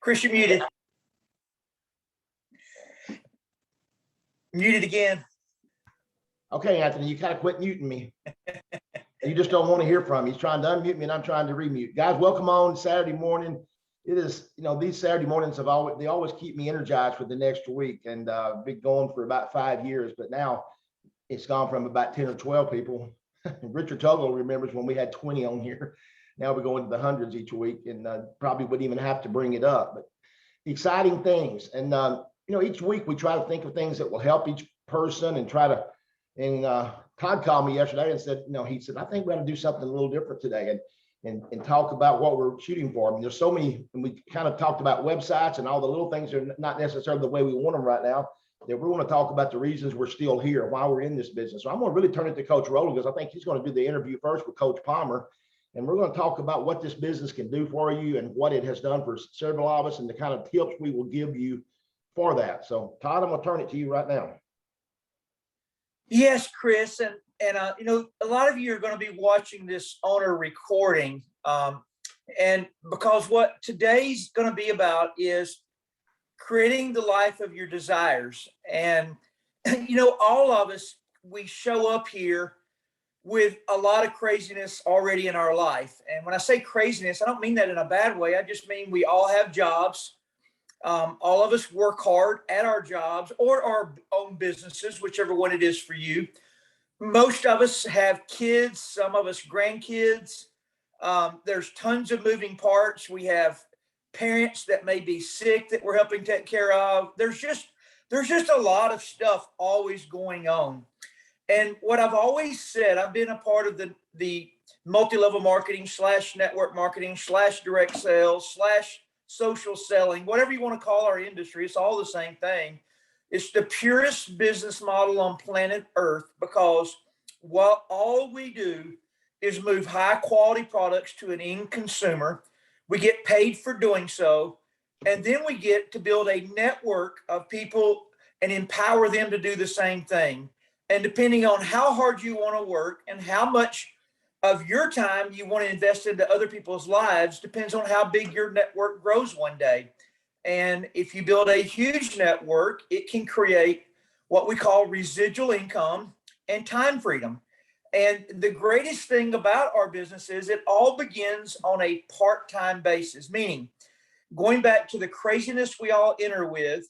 Chris, you're muted. Muted again. Okay, Anthony, you kind of quit muting me. You just don't want to hear from me. He's trying to unmute me and I'm trying to remute. Guys, welcome on Saturday morning. It is, these Saturday mornings they always keep me energized for the next week, and been going for about 5 years, but now it's gone from about 10 or 12 people. Richard Tuggle remembers when we had 20 on here. Now we go into the hundreds each week, and probably wouldn't even have to bring it up, but exciting things. And, each week we try to think of things that will help each person and try to, and Todd called me yesterday and said, he said, I think we ought to do something a little different today and talk about what we're shooting for. I mean, there's so many, and we kind of talked about websites and all the little things are not necessarily the way we want them right now, that we want to talk about the reasons we're still here, why we're in this business. So I'm going to really turn it to Coach Rowland, because I think he's going to do the interview first with Coach Palmer. And we're going to talk about what this business can do for you and what it has done for several of us and the kind of tips we will give you for that. So Todd, I'm going to turn it to you right now. Yes, Chris. And a lot of you are going to be watching this on a recording. And because what today's going to be about is creating the life of your desires. And, all of us, we show up here with a lot of craziness already in our life. And when I say craziness, I don't mean that in a bad way. I just mean we all have jobs. All of us work hard at our jobs or our own businesses, whichever one it is for you. Most of us have kids, some of us grandkids. There's tons of moving parts. We have parents that may be sick that we're helping take care of. There's just a lot of stuff always going on. And what I've always said, I've been a part of the multi-level marketing / network marketing / direct sales / social selling, whatever you want to call our industry. It's all the same thing. It's the purest business model on planet Earth, because what all we do is move high quality products to an end consumer. We get paid for doing so. And then we get to build a network of people and empower them to do the same thing. And depending on how hard you want to work and how much of your time you want to invest into other people's lives depends on how big your network grows one day. And if you build a huge network, it can create what we call residual income and time freedom. And the greatest thing about our business is it all begins on a part-time basis, meaning going back to the craziness we all enter with,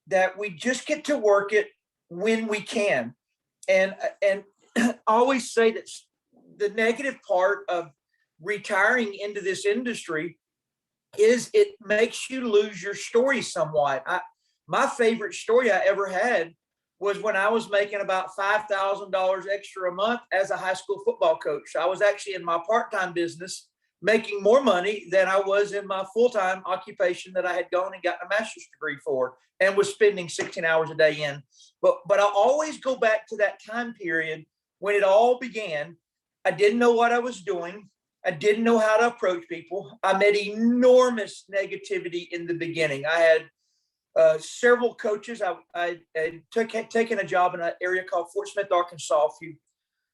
that we just get to work it when we can. And I always say that the negative part of retiring into this industry is it makes you lose your story somewhat. My favorite story I ever had was when I was making about $5,000 extra a month as a high school football coach. I was actually in my part-time business making more money than I was in my full-time occupation that I had gone and gotten a master's degree for and was spending 16 hours a day in. But I always go back to that time period when it all began. I didn't know what I was doing. I didn't know how to approach people. I met enormous negativity in the beginning. I had several coaches. I had taken a job in an area called Fort Smith, Arkansas.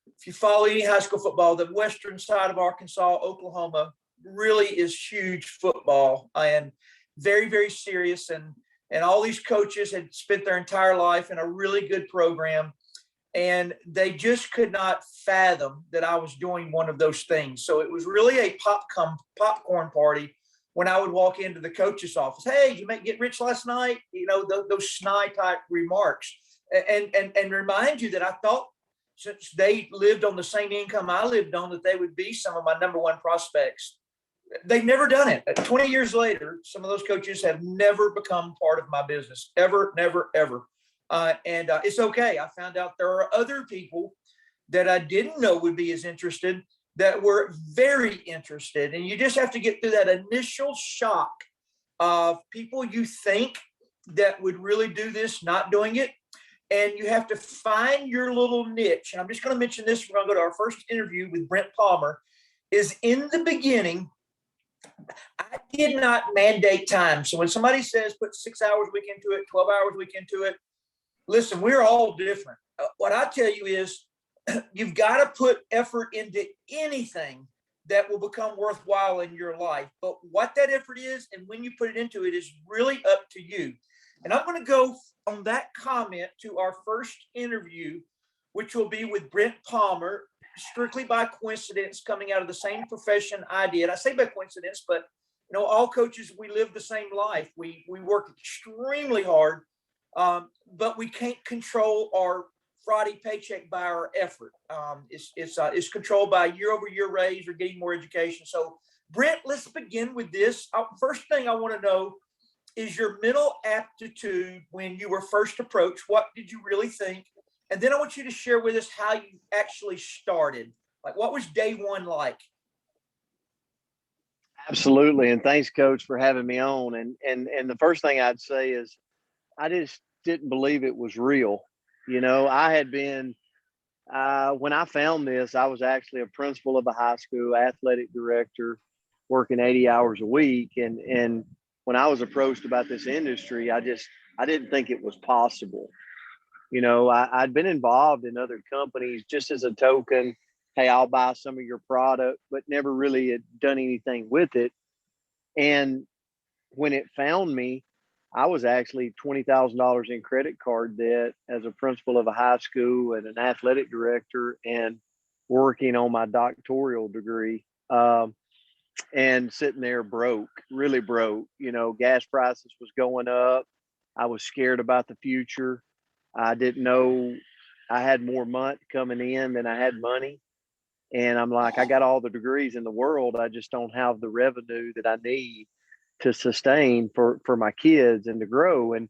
If you follow any high school football, the western side of Arkansas, Oklahoma, really is huge football and very, very serious. And all these coaches had spent their entire life in a really good program. And they just could not fathom that I was doing one of those things. So it was really a popcorn party when I would walk into the coach's office. Hey, you get rich last night? Those snide type remarks. And remind you that I thought, since they lived on the same income I lived on, that they would be some of my number one prospects. They've never done it. 20 years later, some of those coaches have never become part of my business. Ever, never, ever. And it's okay. I found out there are other people that I didn't know would be as interested that were very interested. And you just have to get through that initial shock of people you think that would really do this, not doing it. And you have to find your little niche. And I'm just going to mention this. We're going to go to our first interview with Brent Palmer. Is in the beginning, I did not mandate time. So when somebody says put 6 hours a week into it, 12 hours a week into it, listen, we're all different. What I tell you is you've got to put effort into anything that will become worthwhile in your life. But what that effort is and when you put it into it is really up to you. And I'm going to go on that comment to our first interview, which will be with Brent Palmer, strictly by coincidence, coming out of the same profession I did. I say by coincidence, but all coaches, we live the same life. We work extremely hard, but we can't control our Friday paycheck by our effort. It's controlled by year-over-year raise or getting more education. So, Brent, let's begin with this. First thing I want to know is your mental aptitude when you were first approached. What did you really think? And then I want you to share with us how you actually started. Like, what was day one like? Absolutely. And thanks, Coach, for having me on. And the first thing I'd say is I just didn't believe it was real. I had been, when I found this, I was actually a principal of a high school, athletic director, working 80 hours a week. And when I was approached about this industry, I didn't think it was possible. I'd been involved in other companies just as a token. Hey, I'll buy some of your product, but never really had done anything with it. And when it found me, I was actually $20,000 in credit card debt as a principal of a high school and an athletic director and working on my doctoral degree, and sitting there broke, really broke. Gas prices was going up. I was scared about the future. I didn't know I had more money coming in than I had money. And I'm like, I got all the degrees in the world. I just don't have the revenue that I need to sustain for my kids and to grow. And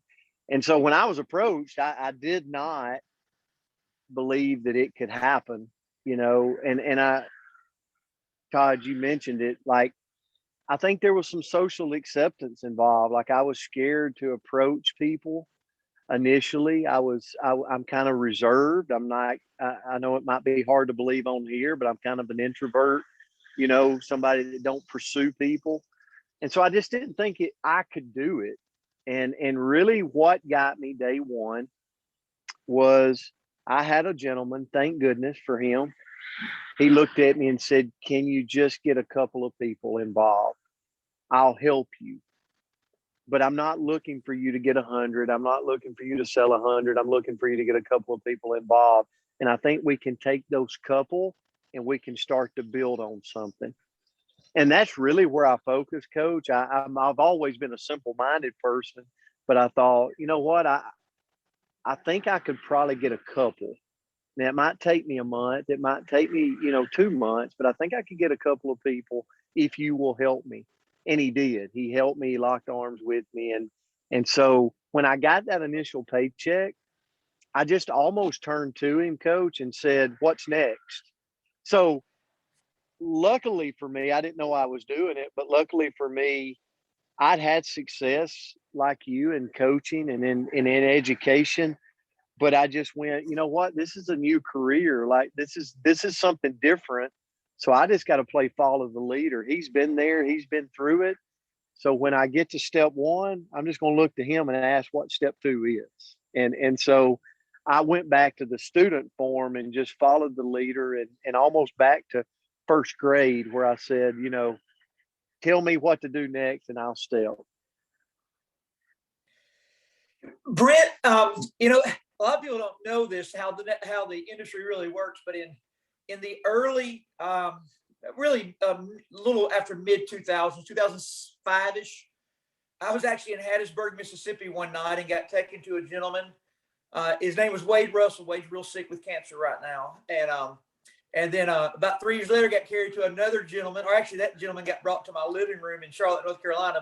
so when I was approached, I did not believe that it could happen, and Todd, you mentioned it. Like, I think there was some social acceptance involved. Like, I was scared to approach people. Initially, I'm kind of reserved. I'm not, I know it might be hard to believe on here, but I'm kind of an introvert, somebody that don't pursue people. And so I just didn't think I could do it. And really what got me day one was I had a gentleman, thank goodness for him. He looked at me and said, "Can you just get a couple of people involved? I'll help you. But I'm not looking for you to get 100. I'm not looking for you to sell 100. I'm looking for you to get a couple of people involved. And I think we can take those couple and we can start to build on something." And that's really where I focus, Coach. I've always been a simple-minded person, but I thought, you know what? I think I could probably get a couple. Now, it might take me a month. It might take me, 2 months, but I think I could get a couple of people if you will help me. And he did. He helped me, locked arms with me. And so when I got that initial paycheck, I just almost turned to him, Coach, and said, "What's next?" So luckily for me, I didn't know I was doing it, but luckily for me, I'd had success like you in coaching and in education. But I just went, you know what? This is a new career. Like, this is something different. So I just got to play follow the leader. He's been there. He's been through it. So when I get to step one, I'm just going to look to him and ask what step two is. And so I went back to the student form and just followed the leader and almost back to first grade where I said, tell me what to do next and I'll step. Brent, a lot of people don't know this, how the industry really works, but in the early, really a little after mid 2000s, 2005-ish, I was actually in Hattiesburg, Mississippi one night and got taken to a gentleman. His name was Wade Russell. Wade's real sick with cancer right now. And then about 3 years later, got carried to another gentleman, or actually that gentleman got brought to my living room in Charlotte, North Carolina.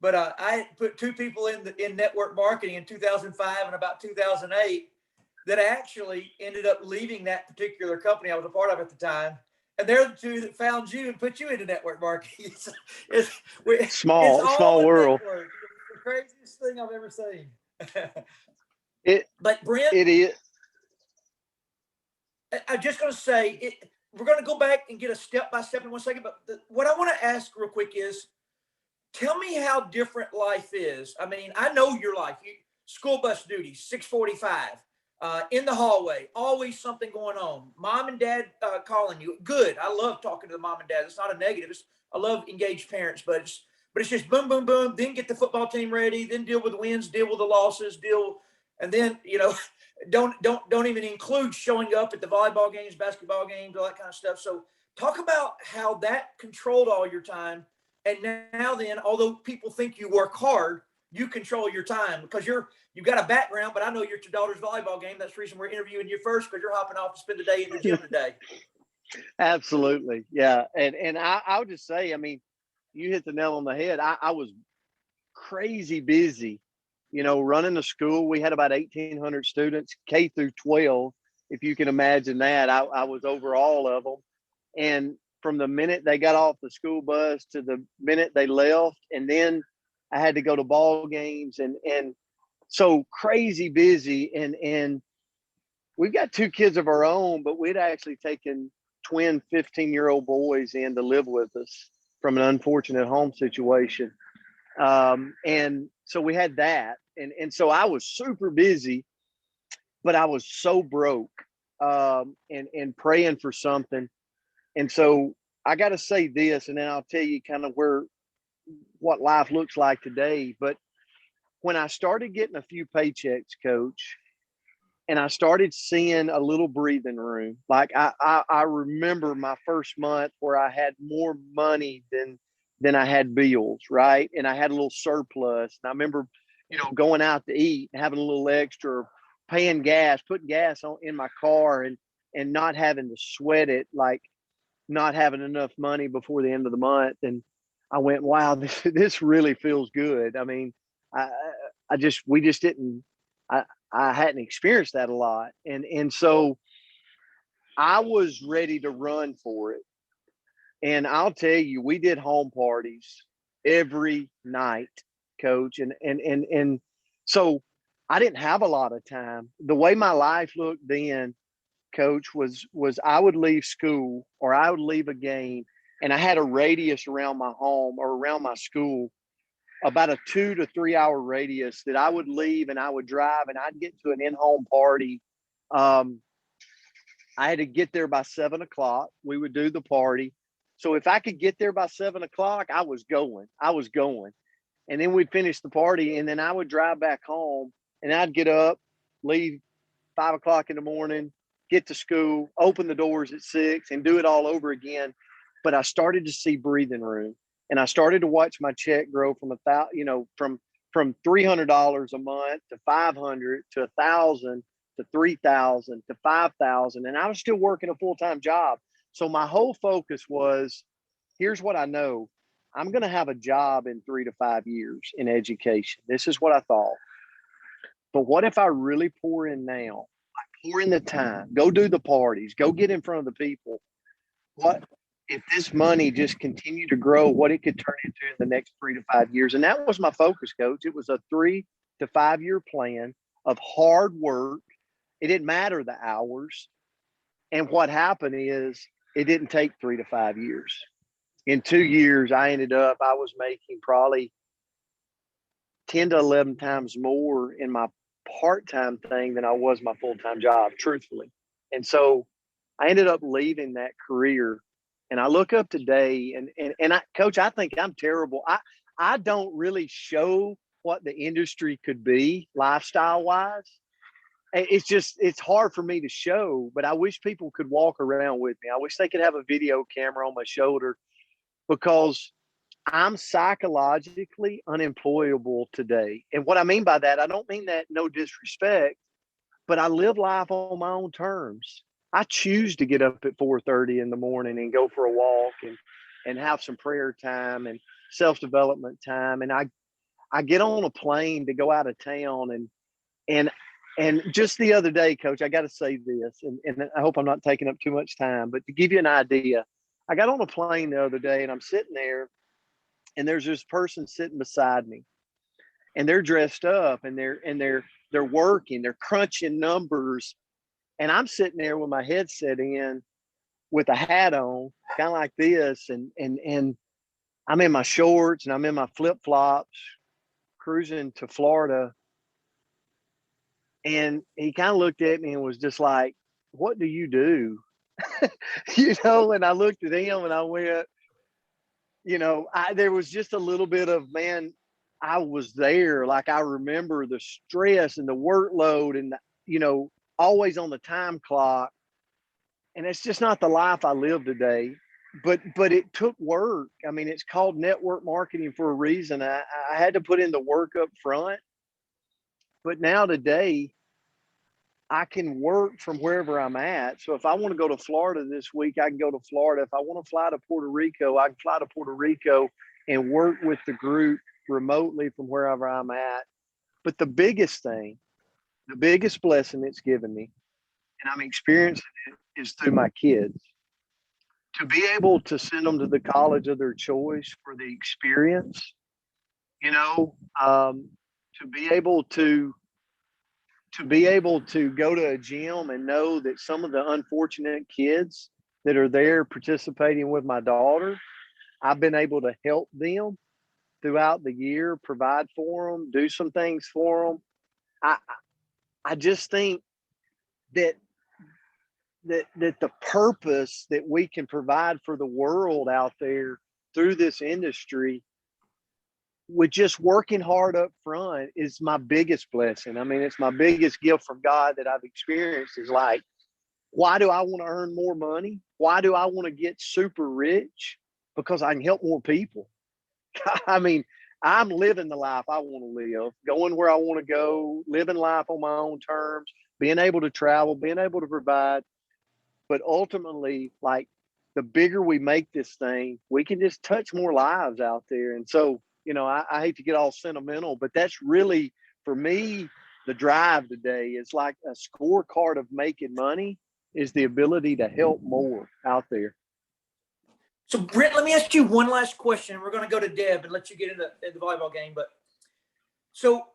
But I put two people in network marketing in 2005 and about 2008 that actually ended up leaving that particular company I was a part of at the time. And they're the two that found you and put you into network marketing. It's small world. Network. It's the craziest thing I've ever seen. But Brent, it is. I'm just going to say we're going to go back and get a step by step in 1 second. But what I want to ask real quick is, tell me how different life is. I mean, I know your life. School bus duty, 6:45. in the hallway, always something going on. Mom and dad calling you. Good. I love talking to the mom and dad. It's not a negative. I love engaged parents, but it's just boom, boom, boom. Then get the football team ready. Then deal with the wins, deal with the losses, and then don't even include showing up at the volleyball games, basketball games, all that kind of stuff. So talk about how that controlled all your time. And now then, although people think you work hard, you control your time because you've got a background, but I know you're at your daughter's volleyball game. That's the reason we're interviewing you first, because you're hopping off to spend the day in the gym today. Absolutely. Yeah. And I would just say, I mean, you hit the nail on the head. I was crazy busy, running the school. We had about 1,800 students, K through 12. If you can imagine that, I was over all of them. And from the minute they got off the school bus to the minute they left, and then I had to go to ball games and so crazy busy. And we've got 2 kids of our own, but we'd actually taken twin 15-year-old boys in to live with us from an unfortunate home situation. And so we had that. And so I was super busy, but I was so broke and praying for something. And so I got to say this, and then I'll tell you kind of what life looks like today. But when I started getting a few paychecks, Coach, and I started seeing a little breathing room, like I remember my first month where I had more money than I had bills, right? And I had a little surplus. And I remember, going out to eat and having a little extra, paying gas, putting gas in my car and not having to sweat it, like not having enough money before the end of the month. And I went, wow, this really feels good. I mean, we just didn't, I hadn't experienced that a lot. And so I was ready to run for it. And I'll tell you, we did home parties every night, Coach. And so I didn't have a lot of time. The way my life looked then, Coach, was I would leave school or I would leave a game, and I had a radius around my home or around my school, about a 2 to 3 hour radius that I would leave and I would drive and I'd get to an in-home party. I had to get there by 7 o'clock. We would do the party. So if I could get there by 7 o'clock, I was going. And then we'd finish the party, and then I would drive back home, and I'd get up, leave 5 o'clock in the morning, get to school, open the doors at 6, and do it all over again. But I started to see breathing room, and I started to watch my check grow from from $300 a month to $500 to $1,000 to $3,000 to $5,000, and I was still working a full-time job. So my whole focus was, here's what I know. I'm going to have a job in 3 to 5 years in education. This is what I thought. But what if I really pour in now? I pour in the time, go do the parties, go get in front of the people. What if this money just continued to grow, what it could turn into in the next 3 to 5 years? And that was my focus, Coach. It was a 3 to 5 year plan of hard work. It didn't matter the hours. And what happened is it didn't take 3 to 5 years. In 2 years, I was making probably 10 to 11 times more in my part-time thing than I was my full-time job, truthfully. And so I ended up leaving that career. And I look up today and Coach, I think I'm terrible. I don't really show what the industry could be lifestyle-wise. It's hard for me to show, but I wish people could walk around with me. I wish they could have a video camera on my shoulder, because I'm psychologically unemployable today. And what I mean by that, I don't mean that no disrespect, but I live life on my own terms. I choose to get up at 4:30 in the morning and go for a walk and have some prayer time and self-development time. And I get on a plane to go out of town. And just the other day, Coach, I got to say this, and I hope I'm not taking up too much time, but to give you an idea, I got on a plane the other day and I'm sitting there, and there's this person sitting beside me, and they're dressed up and they're working, they're crunching numbers. And I'm sitting there with my headset in with a hat on, kind of like this. And I'm in my shorts and I'm in my flip flops cruising to Florida. And he kind of looked at me and was just like, what do you do? You know, and I looked at him and I went, you know, there was just a little bit of, man, I was there. Like, I remember the stress and the workload and, you know, always on the time clock. And it's just not the life I live today. But it took work. I mean, it's called network marketing for a reason. I had to put in the work up front. But now today, I can work from wherever I'm at. So if I want to go to Florida this week, I can go to Florida. If I want to fly to Puerto Rico, I can fly to Puerto Rico and work with the group remotely from wherever I'm at. But the biggest thing, the biggest blessing it's given me, and I'm experiencing it, is through my kids. To be able to send them to the college of their choice for the experience, you know, to be able to go to a gym and know that some of the unfortunate kids that are there participating with my daughter, I've been able to help them throughout the year, provide for them, do some things for them. I just think that the purpose that we can provide for the world out there through this industry with just working hard up front is my biggest blessing. I mean, it's my biggest gift from God that I've experienced. Is like, why do I want to earn more money? Why do I want to get super rich? Because I can help more people. I mean, I'm living the life I want to live, going where I want to go, living life on my own terms, being able to travel, being able to provide. But ultimately, like, the bigger we make this thing, we can just touch more lives out there. And so, you know, I hate to get all sentimental, but that's really, for me, the drive today. Is like a scorecard of making money is the ability to help more out there. So Brent, let me ask you one last question. We're going to go to Deb and let you get into the volleyball game. But so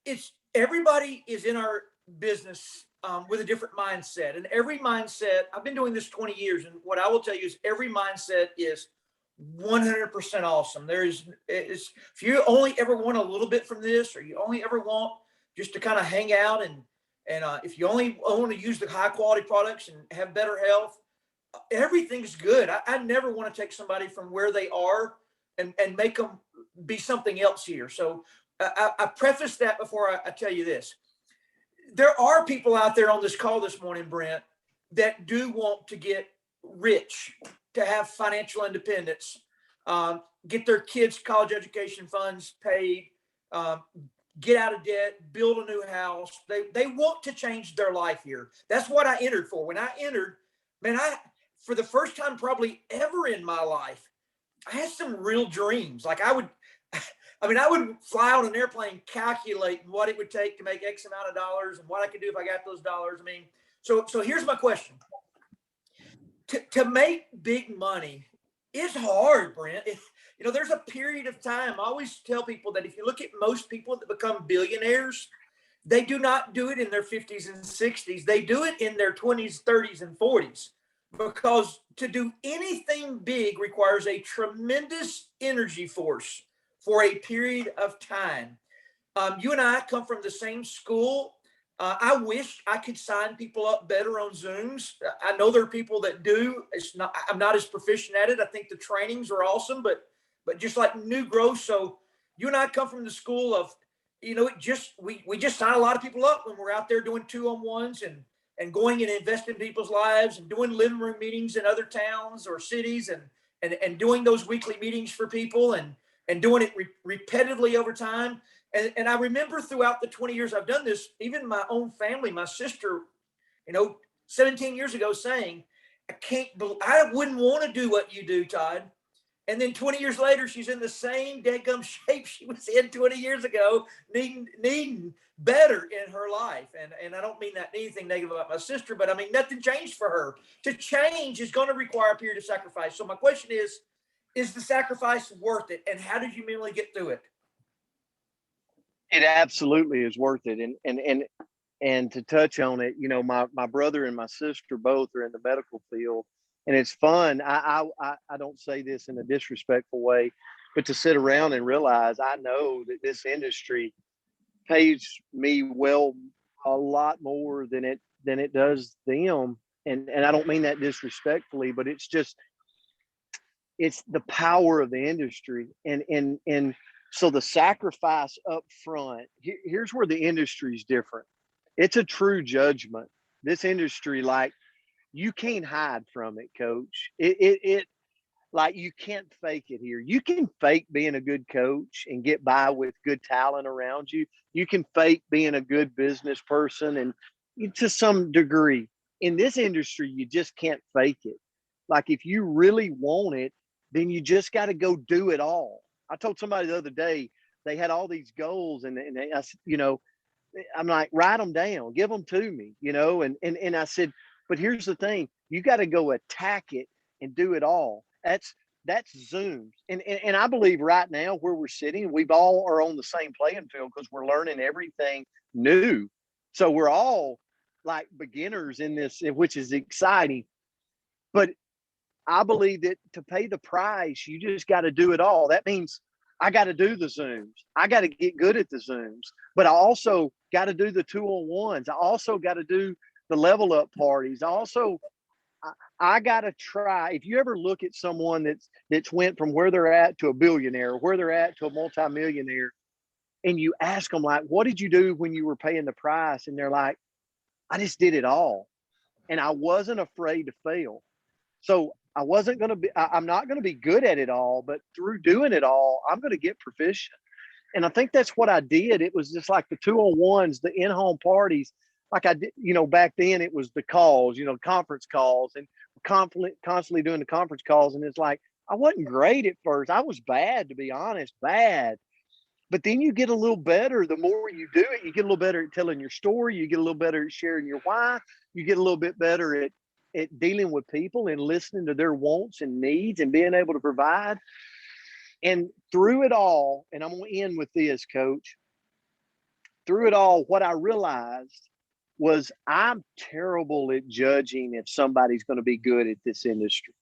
it's everybody is in our business with a different mindset, and every mindset. I've been doing this 20 years, and what I will tell you is every mindset is 100% awesome. If you only ever want a little bit from this, or you only ever want just to kind of hang out, and if you only want to use the high quality products and have better health, everything's good. I never want to take somebody from where they are and make them be something else here. So I preface that before I tell you this. There are people out there on this call this morning, Brent, that do want to get rich, to have financial independence, get their kids' college education funds paid, get out of debt, build a new house. They want to change their life here. That's what I entered for. When I entered, man, for the first time probably ever in my life, I had some real dreams. Like I would fly on an airplane calculating what it would take to make X amount of dollars and what I could do if I got those dollars. I mean, so here's my question. To make big money is hard, Brent. There's a period of time. I always tell people that if you look at most people that become billionaires, they do not do it in their 50s and 60s. They do it in their 20s, 30s, and 40s. Because to do anything big requires a tremendous energy force for a period of time. You and I come from the same school. I wish I could sign people up better on Zooms. I know there are people that do. I'm not as proficient at it. I think the trainings are awesome, but just like new growth. So you and I come from the school of, we just sign a lot of people up when we're out there doing 2-on-1s and going and investing in people's lives and doing living room meetings in other towns or cities and doing those weekly meetings for people and doing it repetitively over time. And I remember throughout the 20 years I've done this, even my own family, my sister, 17 years ago saying, I wouldn't want to do what you do, Todd. And then 20 years later, she's in the same deadgum shape she was in 20 years ago, needing better in her life. And I don't mean that anything negative about my sister, but I mean, nothing changed for her. To change is going to require a period of sacrifice. So my question is the sacrifice worth it? And how did you mentally get through it? It absolutely is worth it. And to touch on it, my brother and my sister both are in the medical field. And it's fun. I don't say this in a disrespectful way, but to sit around and realize I know that this industry pays me well a lot more than it does them. And I don't mean that disrespectfully, but it's just, it's the power of the industry. And so the sacrifice up front, here's where the industry is different. It's a true judgment. This industry, like, you can't hide from it, coach. It like, you can't fake it here. You can fake being a good coach and get by with good talent around you. You can fake being a good business person, and to some degree. In this industry, you just can't fake it. Like, if you really want it, then you just got to go do it all. I told somebody the other day, they had all these goals, and I, you know, I'm like, write them down, give them to me, you know, and I said, but here's the thing, you got to go attack it and do it all. That's Zooms. And I believe right now where we're sitting, we've all are on the same playing field because we're learning everything new. So we're all like beginners in this, which is exciting. But I believe that to pay the price, you just got to do it all. That means I got to do the Zooms. I got to get good at the Zooms, but I also got to do the 2-on-1s. I also got to do the level up parties. I got to try. If you ever look at someone that's went from where they're at to a billionaire, or where they're at to a multimillionaire, and you ask them, like, what did you do when you were paying the price? And they're like, I just did it all. And I wasn't afraid to fail. So I'm not going to be good at it all, but through doing it all, I'm going to get proficient. And I think that's what I did. It was just like the 2-on-1s, the in-home parties. Like I did, you know, back then it was the calls, you know, conference calls, and constantly doing the conference calls. And it's like, I wasn't great at first. I was bad, to be honest, bad. But then you get a little better. The more you do it, you get a little better at telling your story. You get a little better at sharing your why. You get a little bit better at dealing with people and listening to their wants and needs and being able to provide. And through it all, and I'm going to end with this, Coach, through it all, what I realized was I'm terrible at judging if somebody's going to be good at this industry.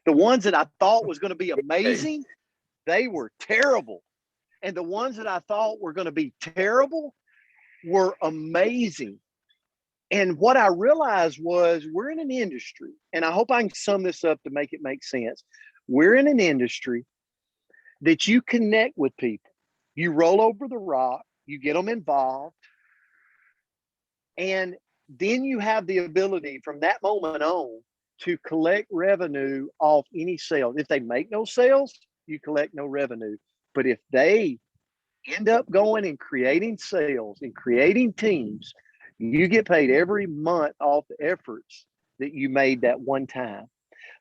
The ones that I thought was going to be amazing, they were terrible. And the ones that I thought were going to be terrible were amazing. And what I realized was, we're in an industry, and I hope I can sum this up to make it make sense. We're in an industry that you connect with people. You roll over the rock, you get them involved, and then you have the ability from that moment on to collect revenue off any sales. If they make no sales, you collect no revenue. But if they end up going and creating sales and creating teams, you get paid every month off the efforts that you made that one time.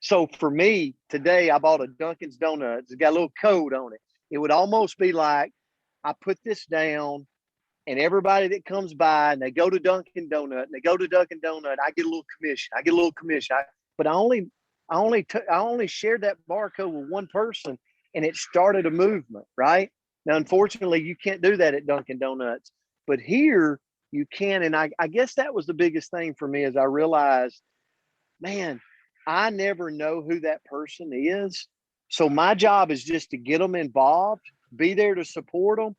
So for me, today I bought a Dunkin's Donuts. It's got a little code on it. It would almost be like, I put this down, and everybody that comes by and they go to Dunkin' Donut and they go to Dunkin' Donut, I get a little commission. But I only shared that barcode with one person, and it started a movement, right? Now, unfortunately, you can't do that at Dunkin' Donuts, but here you can. And I guess that was the biggest thing for me, is I realized, man, I never know who that person is. So my job is just to get them involved, be there to support them,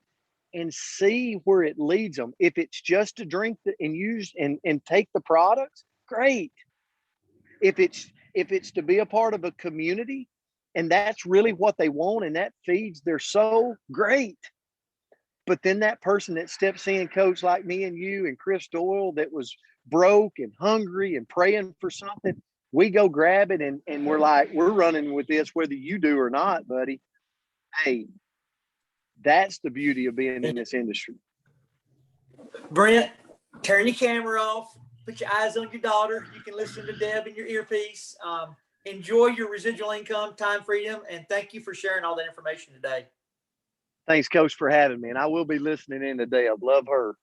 and see where it leads them. If it's just to drink and use and take the products, great. If it's to be a part of a community, and that's really what they want, and that feeds their soul, great. But then that person that steps in, Coach, like me and you and Chris Doyle, that was broke and hungry and praying for something, we go grab it, and we're like, we're running with this whether you do or not, buddy. Hey, that's the beauty of being in this industry. Brent, turn your camera off, put your eyes on your daughter. You can listen to Deb in your earpiece. Enjoy your residual income, time freedom, and thank you for sharing all that information today. Thanks, Coach, for having me. And I will be listening in today. I love her.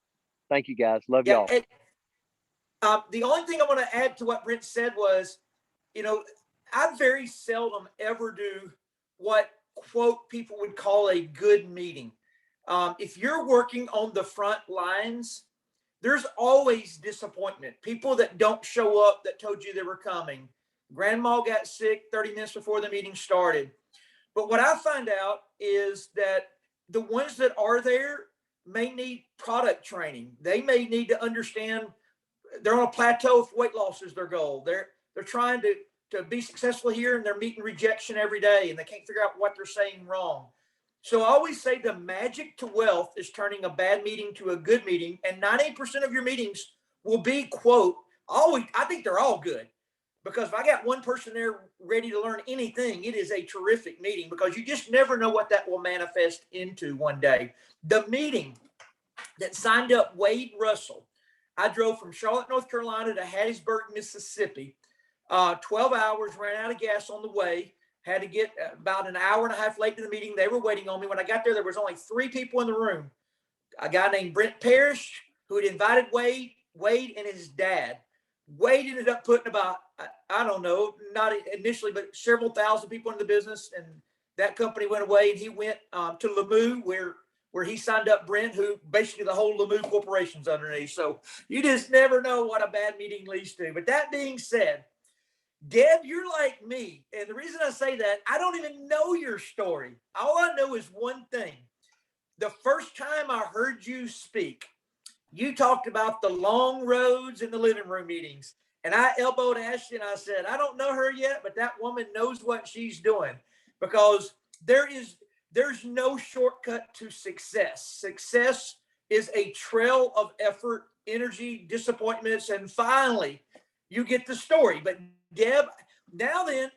Thank you, guys. Love y'all. And, the only thing I want to add to what Brent said was, you know, I very seldom ever do what, quote, people would call a good meeting. If you're working on the front lines, there's always disappointment. People that don't show up that told you they were coming. Grandma got sick 30 minutes before the meeting started. But what I find out is that the ones that are there, may need product training. They may need to understand they're on a plateau if weight loss is their goal. They're trying to be successful here, and they're meeting rejection every day, and they can't figure out what they're saying wrong. So I always say the magic to wealth is turning a bad meeting to a good meeting, and 98% of your meetings will be, quote, always, I think they're all good. Because if I got one person there ready to learn anything, it is a terrific meeting, because you just never know what that will manifest into one day. The meeting that signed up Wade Russell, I drove from Charlotte, North Carolina to Hattiesburg, Mississippi. 12 hours, ran out of gas on the way, had to get about an hour and a half late to the meeting. They were waiting on me. When I got there was only 3 people in the room. A guy named Brent Palmer, who had invited Wade and his dad. Wade ended up putting about, I don't know, not initially, but several thousand people in the business. And that company went away, and he went to Lemieux, where he signed up Brent, who basically the whole Lemieux Corporation's underneath. So you just never know what a bad meeting leads to. But that being said, Deb, you're like me. And the reason I say that, I don't even know your story. All I know is one thing. The first time I heard you speak, you talked about the long roads in the living room meetings. And I elbowed Ashley and I said, I don't know her yet, but that woman knows what she's doing, because there's no shortcut to success. Success is a trail of effort, energy, disappointments, and finally you get the story. But Deb, now then,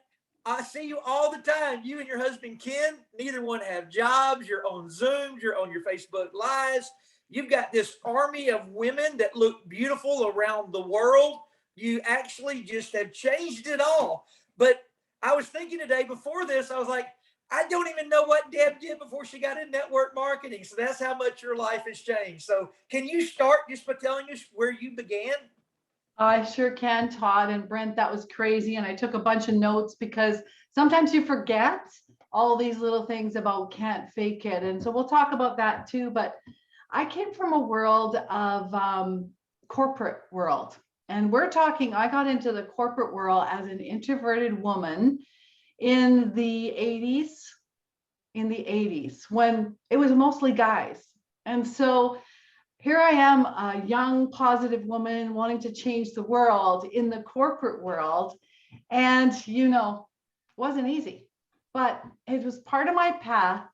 I see you all the time. You and your husband, Ken, neither one have jobs. You're on Zooms, you're on your Facebook Lives. You've got this army of women that look beautiful around the world. You actually just have changed it all. But I was thinking today before this, I was like, I don't even know what Deb did before she got in network marketing. So that's how much your life has changed. So can you start just by telling us where you began? I sure can, Todd and Brent. That was crazy. And I took a bunch of notes, because sometimes you forget all these little things about can't fake it. And so we'll talk about that too. But I came from a world of corporate world. And we're talking, I got into the corporate world as an introverted woman in the 80s, when it was mostly guys. And so here I am, a young, positive woman wanting to change the world in the corporate world. And, wasn't easy, but it was part of my path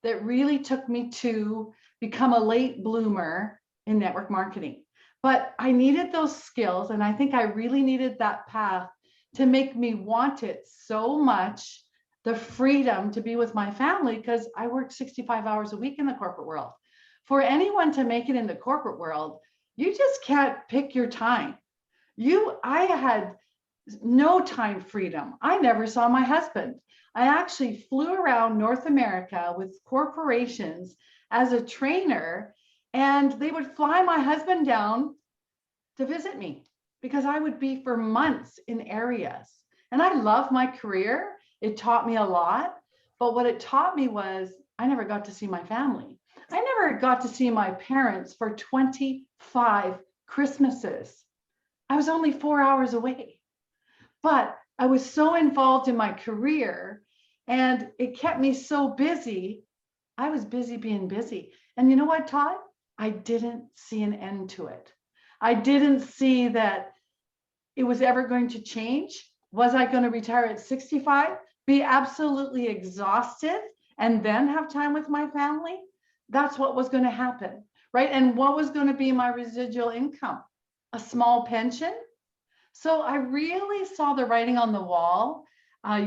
that really took me to become a late bloomer in network marketing. But I needed those skills, and I think I really needed that path to make me want it so much, the freedom to be with my family, because I worked 65 hours a week in the corporate world. For anyone to make it in the corporate world, you just can't pick your time. I had no time freedom. I never saw my husband. I actually flew around North America with corporations as a trainer, and they would fly my husband down to visit me, because I would be for months in areas. And I love my career. It taught me a lot. But what it taught me was I never got to see my family. I never got to see my parents for 25 Christmases. I was only 4 hours away. But I was so involved in my career, and it kept me so busy. I was busy being busy. And you know what, Todd? I didn't see an end to it. I didn't see that it was ever going to change. Was I going to retire at 65, be absolutely exhausted, and then have time with my family? That's what was going to happen, right? And what was going to be my residual income? A small pension? So I really saw the writing on the wall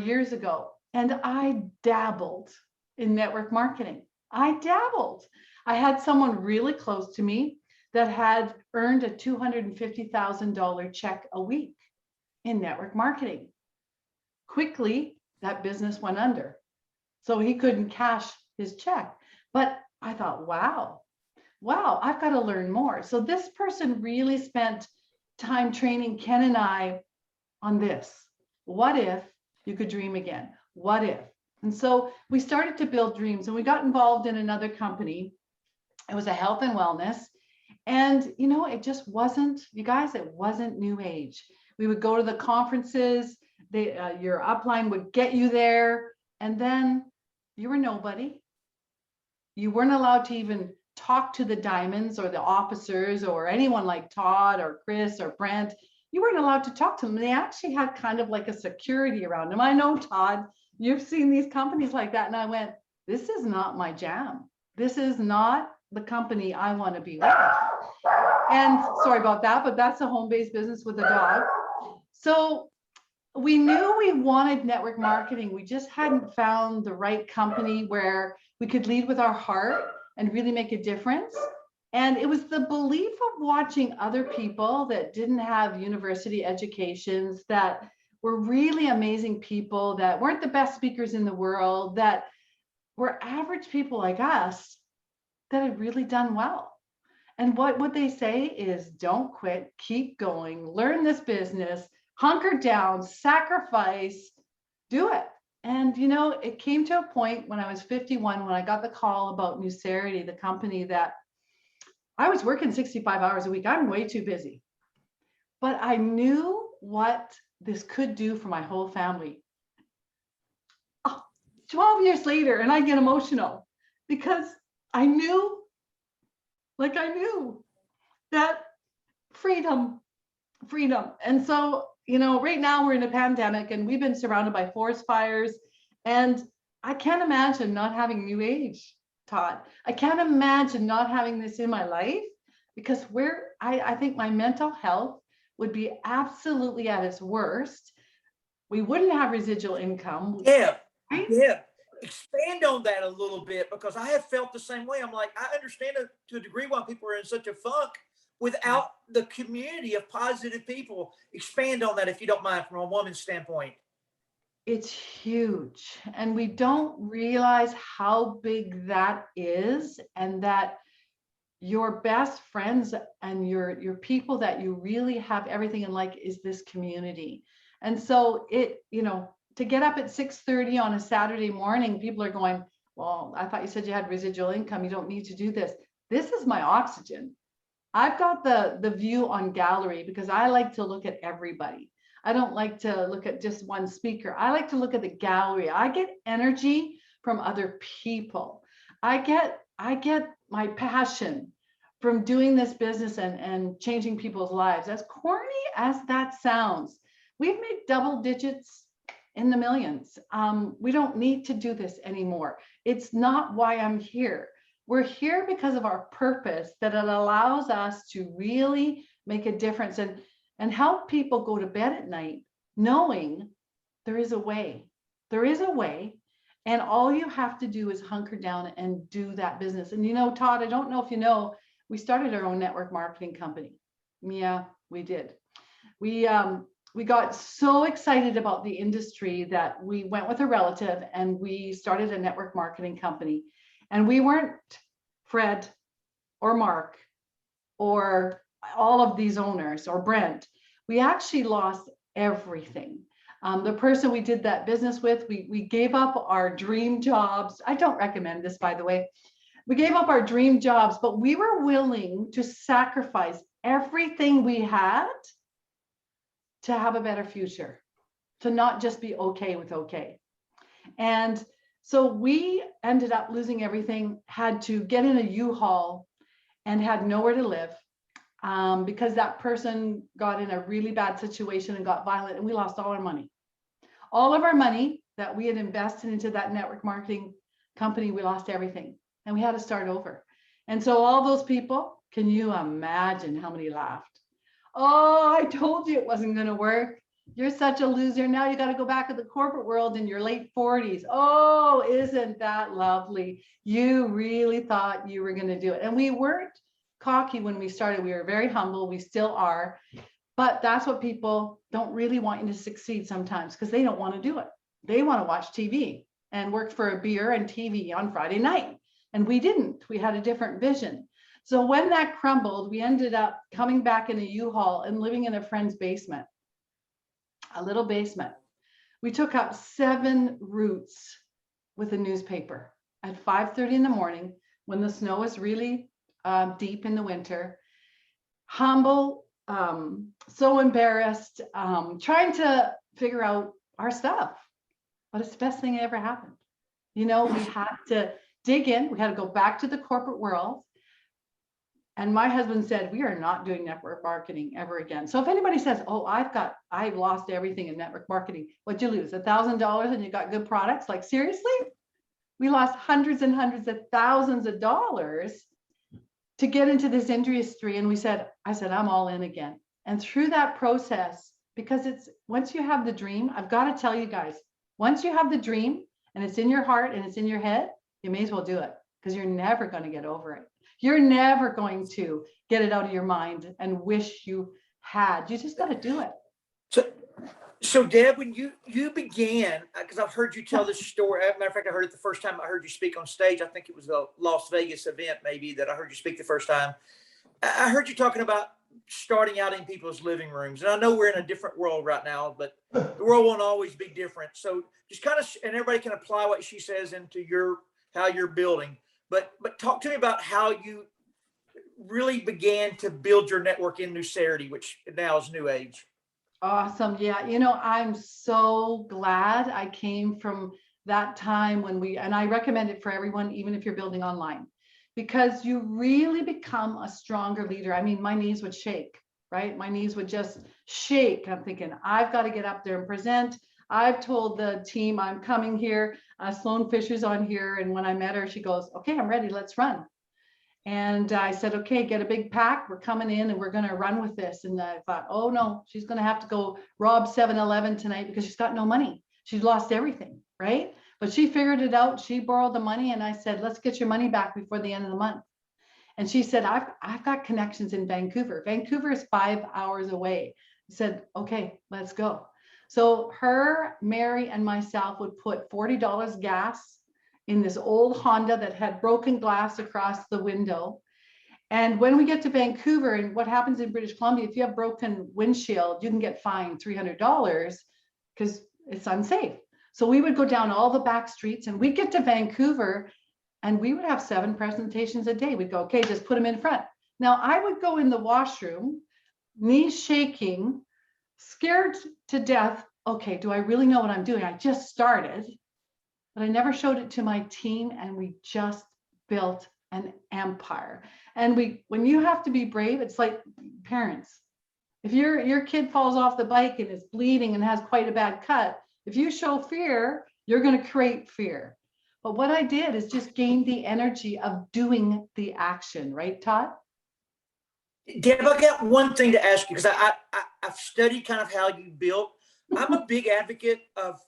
years ago, and I dabbled in network marketing. I dabbled. I had someone really close to me that had earned a $250,000 check a week in network marketing. Quickly, that business went under. So he couldn't cash his check. But I thought, wow, I've got to learn more. So this person really spent time training Ken and I on this. What if you could dream again? What if? And so we started to build dreams, and we got involved in another company. It was a health and wellness. And, it just wasn't, you guys, it wasn't new age. We would go to the conferences, your upline would get you there, and then you were nobody. You weren't allowed to even talk to the diamonds or the officers or anyone like Todd or Chris or Brent. You weren't allowed to talk to them. They actually had kind of like a security around them. I know, Todd, you've seen these companies like that. And I went, this is not my jam. This is not the company I want to be with. And sorry about that, but that's a home-based business with a dog. So we knew we wanted network marketing. We just hadn't found the right company where we could lead with our heart and really make a difference. And it was the belief of watching other people that didn't have university educations, that were really amazing people, that weren't the best speakers in the world, that were average people like us, that had really done well. And what they say is, don't quit, keep going, learn this business, hunker down, sacrifice, do it. And, you know, it came to a point when I was 51, when I got the call about Nucerity, the company, that I was working 65 hours a week. I'm way too busy. But I knew what this could do for my whole family. 12 years later, and I get emotional because I knew that freedom. And so, you know, right now we're in a pandemic and we've been surrounded by forest fires, and I can't imagine not having New Age, Todd. I can't imagine not having this in my life, because I think my mental health would be absolutely at its worst. We wouldn't have residual income. Yeah. Right? Yeah. Expand on that a little bit, because I have felt the same way. I'm like, I understand it to a degree why people are in such a funk without the community of positive people. Expand on that, if you don't mind, from a woman's standpoint. It's huge. And we don't realize how big that is, and that your best friends and your people that you really have everything in like is this community. And so it, you know, to get up at 6:30 on a Saturday morning, people are going, well, I thought you said you had residual income. You don't need to do this. This is my oxygen. I've got the view on gallery because I like to look at everybody. I don't like to look at just one speaker. I like to look at the gallery. I get energy from other people. I get my passion from doing this business and changing people's lives. As corny as that sounds, we've made double digits in the millions. We don't need to do this anymore. It's not why I'm here. We're here because of our purpose, that it allows us to really make a difference and help people go to bed at night knowing there is a way. There is a way, and all you have to do is hunker down and do that business. And you know, Todd, I don't know if you know, we started our own network marketing company. Yeah, we did. We got so excited about the industry that we went with a relative and we started a network marketing company. And we weren't Fred or Mark or all of these owners or Brent. We actually lost everything. The person we did that business with, we gave up our dream jobs. I don't recommend this, by the way. We gave up our dream jobs, but we were willing to sacrifice everything we had to have a better future, to not just be okay with okay. And so we ended up losing everything, had to get in a U-Haul and had nowhere to live because that person got in a really bad situation and got violent, and we lost all our money. All of our money that we had invested into that network marketing company, we lost everything, and we had to start over. And so all those people, can you imagine how many laughed? Oh, I told you it wasn't going to work. You're such a loser. Now you got to go back to the corporate world in your late 40s. Oh, isn't that lovely? You really thought you were going to do it. And we weren't cocky when we started. We were very humble. We still are. But that's what people don't really want you to succeed sometimes, because they don't want to do it. They want to watch TV and work for a beer and TV on Friday night. And we didn't. We had a different vision. So when that crumbled, we ended up coming back in a U-Haul and living in a friend's basement. A little basement. We took up 7 routes with a newspaper at 5:30 in the morning when the snow was really deep in the winter. Humble, so embarrassed, trying to figure out our stuff. But it's the best thing that ever happened. You know, we had to dig in. We had to go back to the corporate world. And my husband said, we are not doing network marketing ever again. So if anybody says, oh, I've lost everything in network marketing, what'd you lose? $1,000 and you got good products? Like, seriously? We lost hundreds and hundreds of thousands of dollars to get into this industry. And I said, I'm all in again. And through that process, because once you have the dream, I've got to tell you guys, once you have the dream and it's in your heart and it's in your head, you may as well do it, because you're never going to get over it. You're never going to get it out of your mind and wish you had. You just got to do it. So Deb, when you began, because I've heard you tell this story. As a matter of fact, I heard it the first time I heard you speak on stage. I think it was a Las Vegas event, maybe, that I heard you speak the first time. I heard you talking about starting out in people's living rooms. And I know we're in a different world right now, but the world won't always be different. So just kind of, and everybody can apply what she says into how you're building. But talk to me about how you really began to build your network in New Saturday, which now is New Age. Awesome. Yeah. I'm so glad I came from that time and I recommend it for everyone, even if you're building online, because you really become a stronger leader. I mean, my knees would shake, right? My knees would just shake. I'm thinking, I've got to get up there and present. I've told the team I'm coming here. Sloan Fisher's on here. And when I met her, she goes, okay, I'm ready. Let's run. And I said, okay, get a big pack. We're coming in and we're going to run with this. And I thought, oh no, she's going to have to go rob 7-Eleven tonight because she's got no money. She's lost everything, right? But she figured it out. She borrowed the money. And I said, let's get your money back before the end of the month. And she said, I've got connections in Vancouver. Vancouver is 5 hours away. I said, okay, let's go. So her, Mary, and myself would put $40 gas in this old Honda that had broken glass across the window. And when we get to Vancouver, and what happens in British Columbia, if you have broken windshield, you can get fined $300 because it's unsafe. So we would go down all the back streets and we'd get to Vancouver and we would have 7 presentations a day. We'd go, okay, just put them in front. Now I would go in the washroom, knees shaking, scared to death. Okay, do I really know what I'm doing? I just started. But I never showed it to my team, and we just built an empire. And when you have to be brave, it's like parents. If your kid falls off the bike and is bleeding and has quite a bad cut, if you show fear, you're going to create fear. But what I did is just gain the energy of doing the action, right, Todd? Deb, I got one thing to ask you, because I've studied kind of how you built. I'm a big advocate of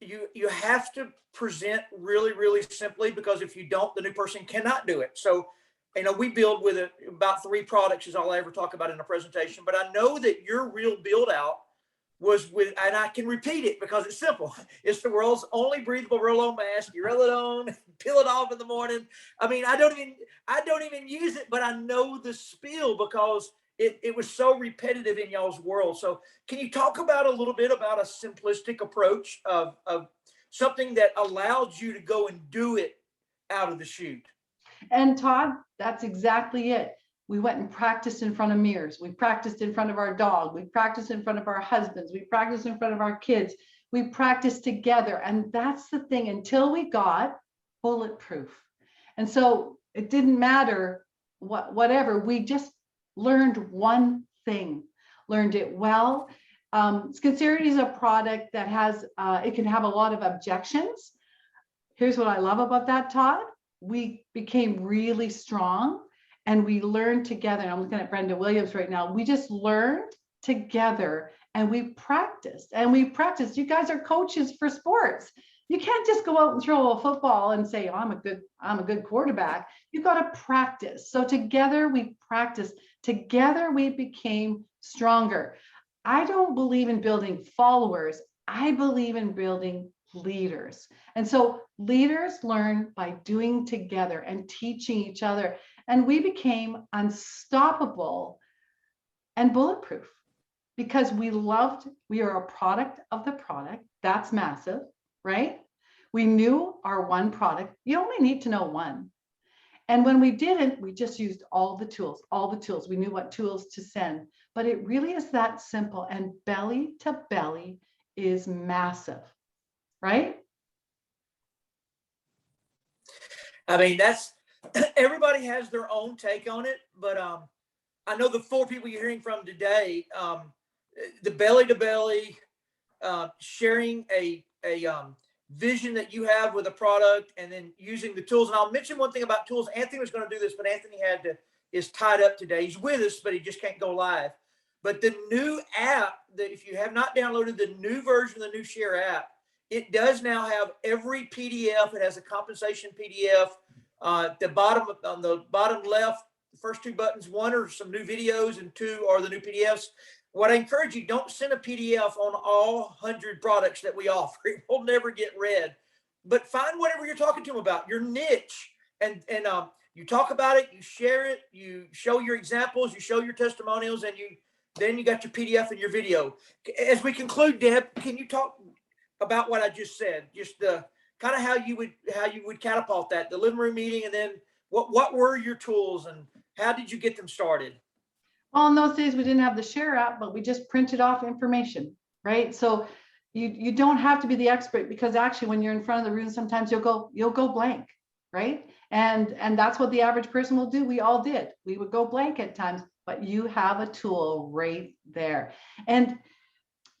you have to present really, really simply, because if you don't, the new person cannot do it. So, we build with about 3 products is all I ever talk about in a presentation, but I know that your real build out was with, and I can repeat it because it's simple. It's the world's only breathable roll-on mask. You roll it on, peel it off in the morning. I mean, I don't even use it, but I know the spiel because it was so repetitive in y'all's world. So can you talk about a little bit about a simplistic approach of something that allows you to go and do it out of the chute? And Todd, that's exactly it. We went and practiced in front of mirrors. We practiced in front of our dog. We practiced in front of our husbands. We practiced in front of our kids. We practiced together. And that's the thing, until we got bulletproof. And so it didn't matter whatever, we just learned one thing, learned it well. Sincerity is a product that has, it can have a lot of objections. Here's what I love about that, Todd. We became really strong and we learned together. I'm looking at Brenda Williams right now. We just learned together and we practiced and we practiced. You guys are coaches for sports. You can't just go out and throw a football and say, oh, I'm a good quarterback. You've got to practice. So together we practiced. Together we became stronger. I don't believe in building followers. I believe in building leaders. And so leaders learn by doing together and teaching each other. And we became unstoppable and bulletproof because we are a product of the product. That's massive, right? We knew our one product. You only need to know one. And when we didn't, we just used all the tools. We knew what tools to send, but it really is that simple. And belly to belly is massive, right? I mean, everybody has their own take on it, but I know the 4 people you're hearing from today, the belly to belly, sharing a vision that you have with a product, and then using the tools. And I'll mention one thing about tools. Anthony was going to do this, but Anthony is tied up today. He's with us, but he just can't go live. But the new app, that if you have not downloaded the new version of the new Share app, it does now have every PDF. It has a compensation PDF. On the bottom left, the first 2 buttons, 1 are some new videos and 2 are the new PDFs. What I encourage you, don't send a PDF on all 100 products that we offer. It will never get read. But find whatever you're talking to them about, your niche, and you talk about it, you share it, you show your examples, you show your testimonials, and then you got your PDF and your video. As we conclude, Deb, can you talk about what I just said? Just the kind of how you would catapult that, the living room meeting, and then what were your tools and how did you get them started? Well, in those days, we didn't have the Share app, but we just printed off information, right? So you don't have to be the expert, because actually when you're in front of the room, sometimes you'll go blank, right? And that's what the average person will do. We all did. We would go blank at times, but you have a tool right there. And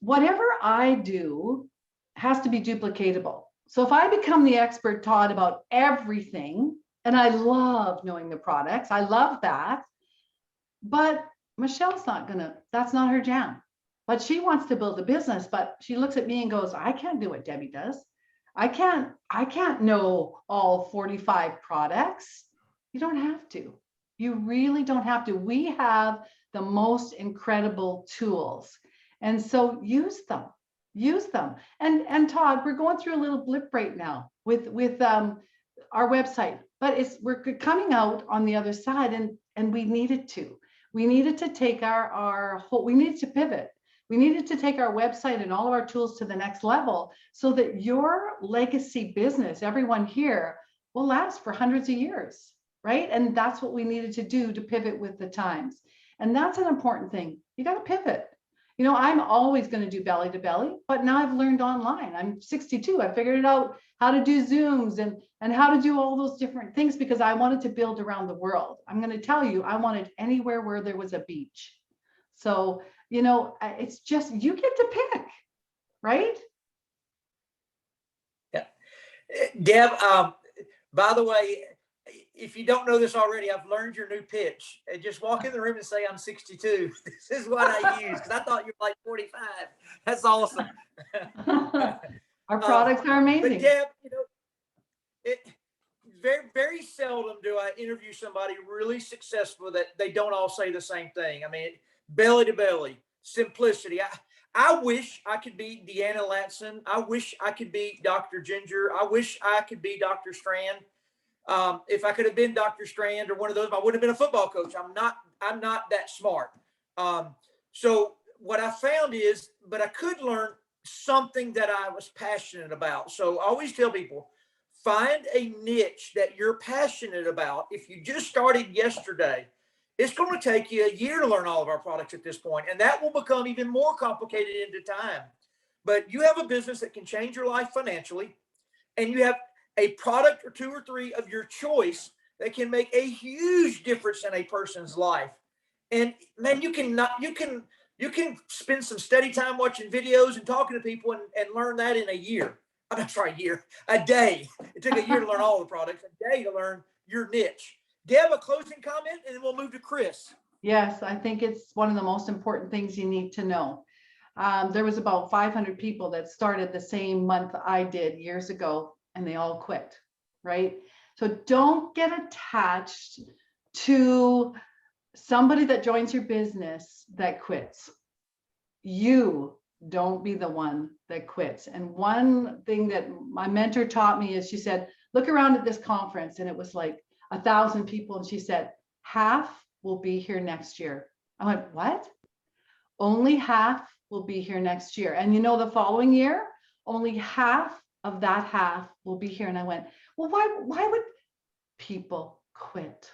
whatever I do has to be duplicatable. So if I become the expert, Todd, about everything, and I love knowing the products, I love that, but Michelle's that's not her jam. But she wants to build a business, but she looks at me and goes, I can't do what Debbie does. I can't know all 45 products. You don't have to. You really don't have to. We have the most incredible tools. And so use them. And Todd, we're going through a little blip right now with our website, but we're coming out on the other side, and we needed to. We needed to take we needed to pivot. We needed to take our website and all of our tools to the next level so that your legacy business, everyone here, will last for hundreds of years, right? And that's what we needed to do to pivot with the times. And that's an important thing. You got to pivot. You know, I'm always going to do belly to belly, but now I've learned online. I'm 62. I figured out how to do Zooms and how to do all those different things because I wanted to build around the world. I'm going to tell you, I wanted anywhere where there was a beach. So, you know, it's just, you get to pick, right? Yeah. Deb, by the way, if you don't know this already, I've learned your new pitch. Just walk in the room and say, I'm 62. This is what I use, because I thought you were like 45. That's awesome. Our products are amazing. But Deb, you know, very, very seldom do I interview somebody really successful that they don't all say the same thing. I mean, belly to belly, simplicity. I wish I could be Deanna Latson. I wish I could be Dr. Ginger. I wish I could be Dr. Strand. If I could have been Dr. Strand or one of those, I wouldn't have been a football coach. I'm not that smart. So what I found is, but I could learn something that I was passionate about. So I always tell people, find a niche that you're passionate about. If you just started yesterday, it's going to take you a year to learn all of our products at this point, and that will become even more complicated into time. But you have a business that can change your life financially, and you have a product or two or three of your choice that can make a huge difference in a person's life. And man, you can spend some steady time watching videos and talking to people and learn that in a year. I'm sorry, a day. It took a year to learn all the products, a day to learn your niche. Deb, a closing comment, and then we'll move to Chris. Yes, I think it's one of the most important things you need to know. There was about 500 people that started the same month I did years ago, and they all quit, right? So don't get attached to somebody that joins your business that quits. You don't be the one that quits. And one thing that my mentor taught me is she said, look around at this conference, and it was like 1,000 people. And she said, half will be here next year. I went, what? Only half will be here next year. And you know, the following year, only half of that half will be here. And I went, well, why would people quit?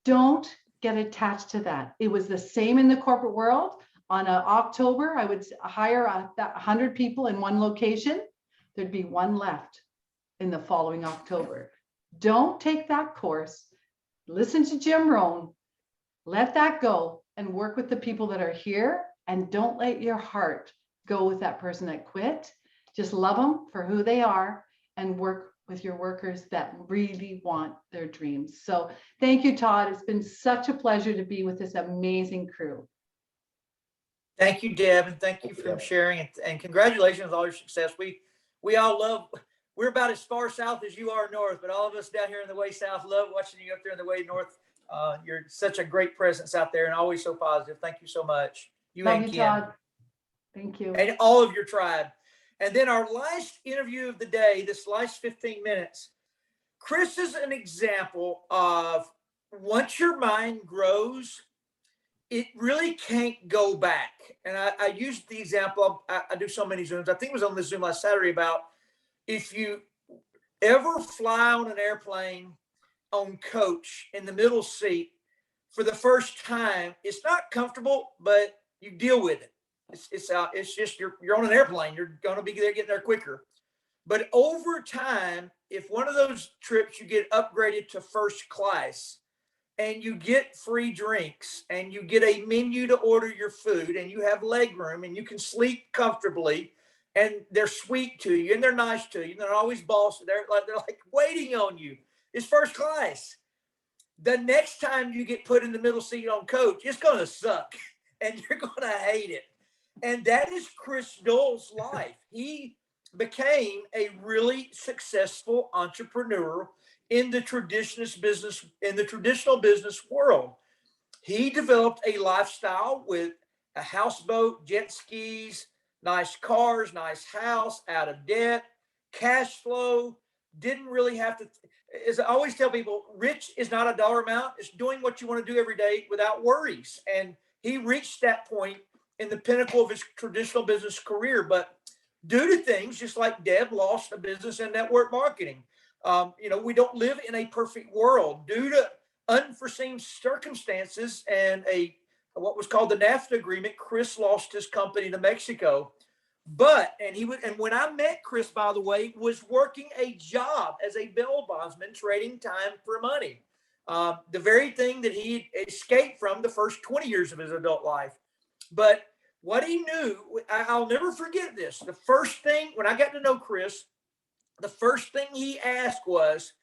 Don't get attached to that. It was the same in the corporate world. On October, I would hire 100 people in one location. There'd be one left in the following October. Don't take that course. Listen to Jim Rohn, let that go and work with the people that are here, and don't let your heart go with that person that quit. Just love them for who they are and work with your workers that really want their dreams. So thank you, Todd. It's been such a pleasure to be with this amazing crew. Thank you, Deb, and thank you for sharing, and congratulations on all your success. We all love, we're about as far south as you are north, but all of us down here in the way south love watching you up there in the way north. You're such a great presence out there and always so positive. Thank you so much. You Love and you, Ken. Todd. Thank you. And all of your tribe. And then our last interview of the day, this last 15 minutes, Chris is an example of once your mind grows, it really can't go back. And I used the example, I do so many Zooms. I think it was on this Zoom last Saturday about if you ever fly on an airplane on coach in the middle seat for the first time, it's not comfortable, but you deal with it. It's just you're on an airplane. You're going to be there, getting there quicker. But over time, if one of those trips you get upgraded to first class and you get free drinks and you get a menu to order your food and you have leg room and you can sleep comfortably and they're sweet to you and they're nice to you, and they're always bossy. They're like waiting on you. It's first class. The next time you get put in the middle seat on coach, it's going to suck and you're going to hate it. And that is Chris Doyle's life. He became a really successful entrepreneur in the traditional business world. He developed a lifestyle with a houseboat, jet skis, nice cars, nice house, out of debt, cash flow, didn't really have to, as I always tell people, rich is not a dollar amount. It's doing what you want to do every day without worries. And he reached that point in the pinnacle of his traditional business career. But due to things, just like Deb lost a business in network marketing, we don't live in a perfect world. Due to unforeseen circumstances and what was called the NAFTA agreement, Chris lost his company to Mexico. And when I met Chris, by the way, was working a job as a bail bondsman, trading time for money. The very thing that he escaped from the first 20 years of his adult life. But what he knew, I'll never forget this. The first thing, when I got to know Chris, the first thing he asked was,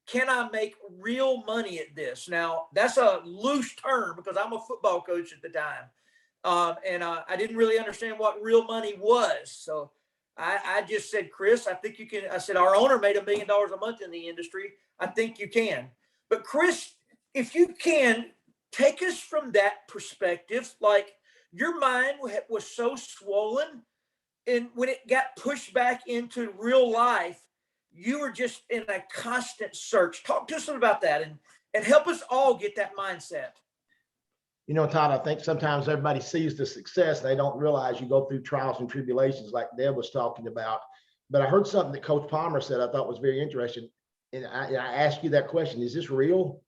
can I make real money at this? Now, that's a loose term because I'm a football coach at the time. And I didn't really understand what real money was. So I just said, Chris, I think you can. I said, our owner made $1 million a month in the industry. I think you can. But Chris, if you can, take us from that perspective. Like, your mind was so swollen, and when it got pushed back into real life, you were just in a constant search. Talk to us about that and help us all get that mindset. Todd, I think sometimes everybody sees the success. They don't realize you go through trials and tribulations like Deb was talking about. But I heard something that Coach Palmer said I thought was very interesting. And I asked you that question, is this real?